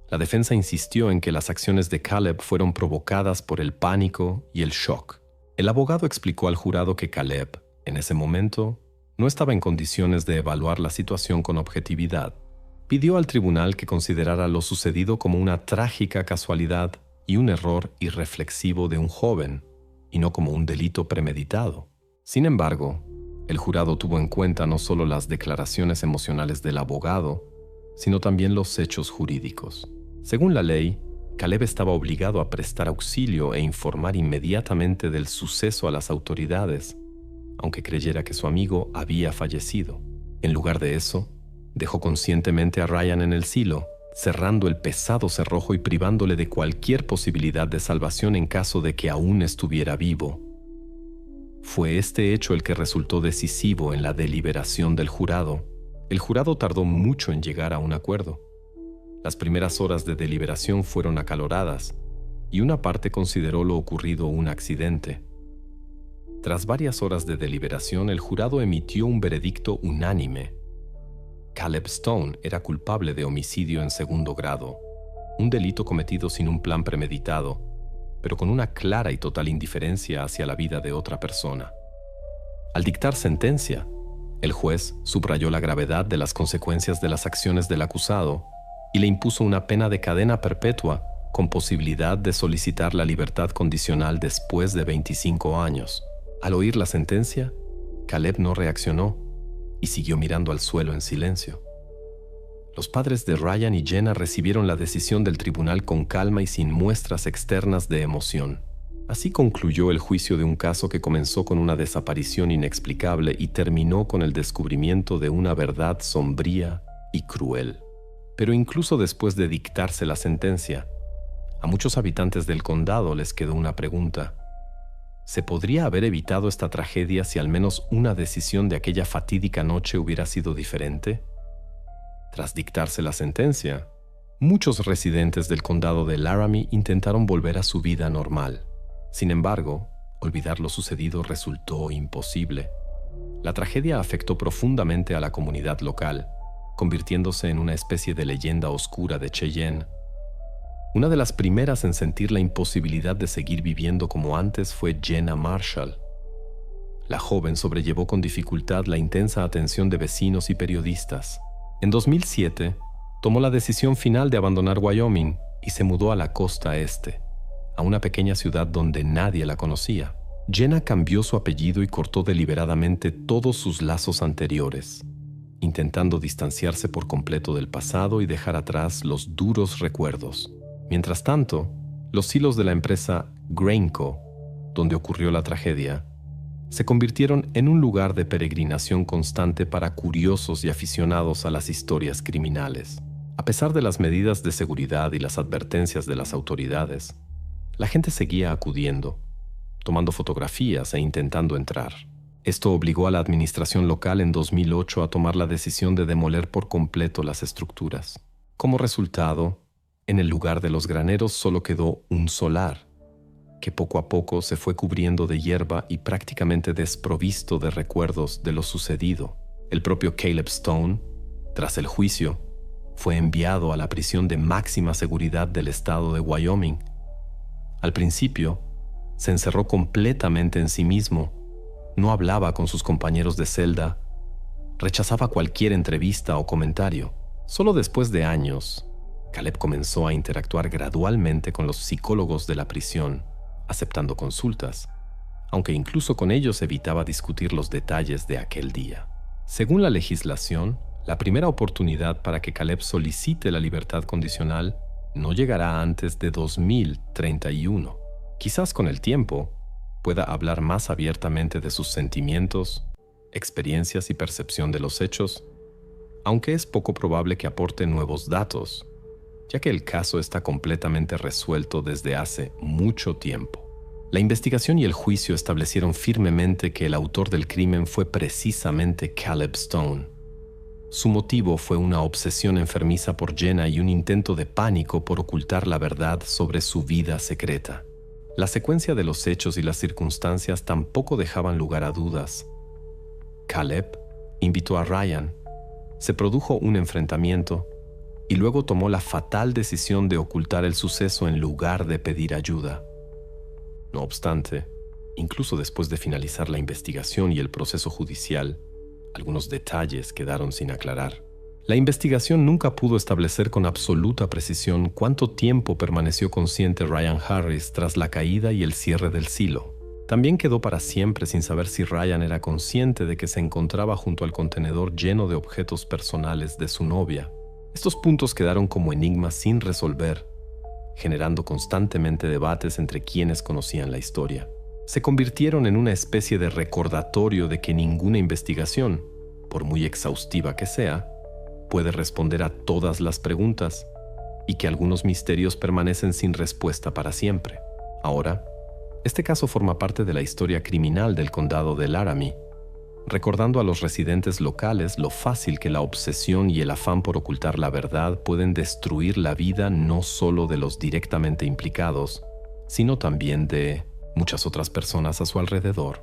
La defensa insistió en que las acciones de Caleb fueron provocadas por el pánico y el shock. El abogado explicó al jurado que Caleb, en ese momento, no estaba en condiciones de evaluar la situación con objetividad. Pidió al tribunal que considerara lo sucedido como una trágica casualidad y un error irreflexivo de un joven, y no como un delito premeditado. Sin embargo, el jurado tuvo en cuenta no solo las declaraciones emocionales del abogado, sino también los hechos jurídicos. Según la ley, Caleb estaba obligado a prestar auxilio e informar inmediatamente del suceso a las autoridades, aunque creyera que su amigo había fallecido. En lugar de eso, dejó conscientemente a Ryan en el silo, cerrando el pesado cerrojo y privándole de cualquier posibilidad de salvación en caso de que aún estuviera vivo. Fue este hecho el que resultó decisivo en la deliberación del jurado. El jurado tardó mucho en llegar a un acuerdo. Las primeras horas de deliberación fueron acaloradas, y una parte consideró lo ocurrido un accidente. Tras varias horas de deliberación, el jurado emitió un veredicto unánime. Caleb Stone era culpable de homicidio en segundo grado, un delito cometido sin un plan premeditado, pero con una clara y total indiferencia hacia la vida de otra persona. Al dictar sentencia, el juez subrayó la gravedad de las consecuencias de las acciones del acusado y le impuso una pena de cadena perpetua con posibilidad de solicitar la libertad condicional después de 25 años. Al oír la sentencia, Caleb no reaccionó y siguió mirando al suelo en silencio. Los padres de Ryan y Jenna recibieron la decisión del tribunal con calma y sin muestras externas de emoción. Así concluyó el juicio de un caso que comenzó con una desaparición inexplicable y terminó con el descubrimiento de una verdad sombría y cruel. Pero incluso después de dictarse la sentencia, a muchos habitantes del condado les quedó una pregunta. ¿Se podría haber evitado esta tragedia si al menos una decisión de aquella fatídica noche hubiera sido diferente? Tras dictarse la sentencia, muchos residentes del condado de Laramie intentaron volver a su vida normal. Sin embargo, olvidar lo sucedido resultó imposible. La tragedia afectó profundamente a la comunidad local, convirtiéndose en una especie de leyenda oscura de Cheyenne. Una de las primeras en sentir la imposibilidad de seguir viviendo como antes fue Jenna Marshall. La joven sobrellevó con dificultad la intensa atención de vecinos y periodistas. En 2007, tomó la decisión final de abandonar Wyoming y se mudó a la costa este, a una pequeña ciudad donde nadie la conocía. Jenna cambió su apellido y cortó deliberadamente todos sus lazos anteriores, intentando distanciarse por completo del pasado y dejar atrás los duros recuerdos. Mientras tanto, los hilos de la empresa Grainco, donde ocurrió la tragedia, se convirtieron en un lugar de peregrinación constante para curiosos y aficionados a las historias criminales. A pesar de las medidas de seguridad y las advertencias de las autoridades, la gente seguía acudiendo, tomando fotografías e intentando entrar. Esto obligó a la administración local en 2008 a tomar la decisión de demoler por completo las estructuras. Como resultado, en el lugar de los graneros solo quedó un solar, que poco a poco se fue cubriendo de hierba y prácticamente desprovisto de recuerdos de lo sucedido. El propio Caleb Stone, tras el juicio, fue enviado a la prisión de máxima seguridad del estado de Wyoming. Al principio, se encerró completamente en sí mismo, no hablaba con sus compañeros de celda, rechazaba cualquier entrevista o comentario. Solo después de años, Caleb comenzó a interactuar gradualmente con los psicólogos de la prisión, aceptando consultas, aunque incluso con ellos evitaba discutir los detalles de aquel día. Según la legislación, la primera oportunidad para que Caleb solicite la libertad condicional no llegará antes de 2031. Quizás con el tiempo pueda hablar más abiertamente de sus sentimientos, experiencias y percepción de los hechos, aunque es poco probable que aporte nuevos datos, ya que el caso está completamente resuelto desde hace mucho tiempo. La investigación y el juicio establecieron firmemente que el autor del crimen fue precisamente Caleb Stone. Su motivo fue una obsesión enfermiza por Jenna y un intento de pánico por ocultar la verdad sobre su vida secreta. La secuencia de los hechos y las circunstancias tampoco dejaban lugar a dudas. Caleb invitó a Ryan, se produjo un enfrentamiento y luego tomó la fatal decisión de ocultar el suceso en lugar de pedir ayuda. No obstante, incluso después de finalizar la investigación y el proceso judicial, algunos detalles quedaron sin aclarar. La investigación nunca pudo establecer con absoluta precisión cuánto tiempo permaneció consciente Ryan Harris tras la caída y el cierre del silo. También quedó para siempre sin saber si Ryan era consciente de que se encontraba junto al contenedor lleno de objetos personales de su novia. Estos puntos quedaron como enigmas sin resolver, generando constantemente debates entre quienes conocían la historia. Se convirtieron en una especie de recordatorio de que ninguna investigación, por muy exhaustiva que sea, puede responder a todas las preguntas y que algunos misterios permanecen sin respuesta para siempre. Ahora, este caso forma parte de la historia criminal del condado de Laramie, recordando a los residentes locales lo fácil que la obsesión y el afán por ocultar la verdad pueden destruir la vida no solo de los directamente implicados, sino también de muchas otras personas a su alrededor.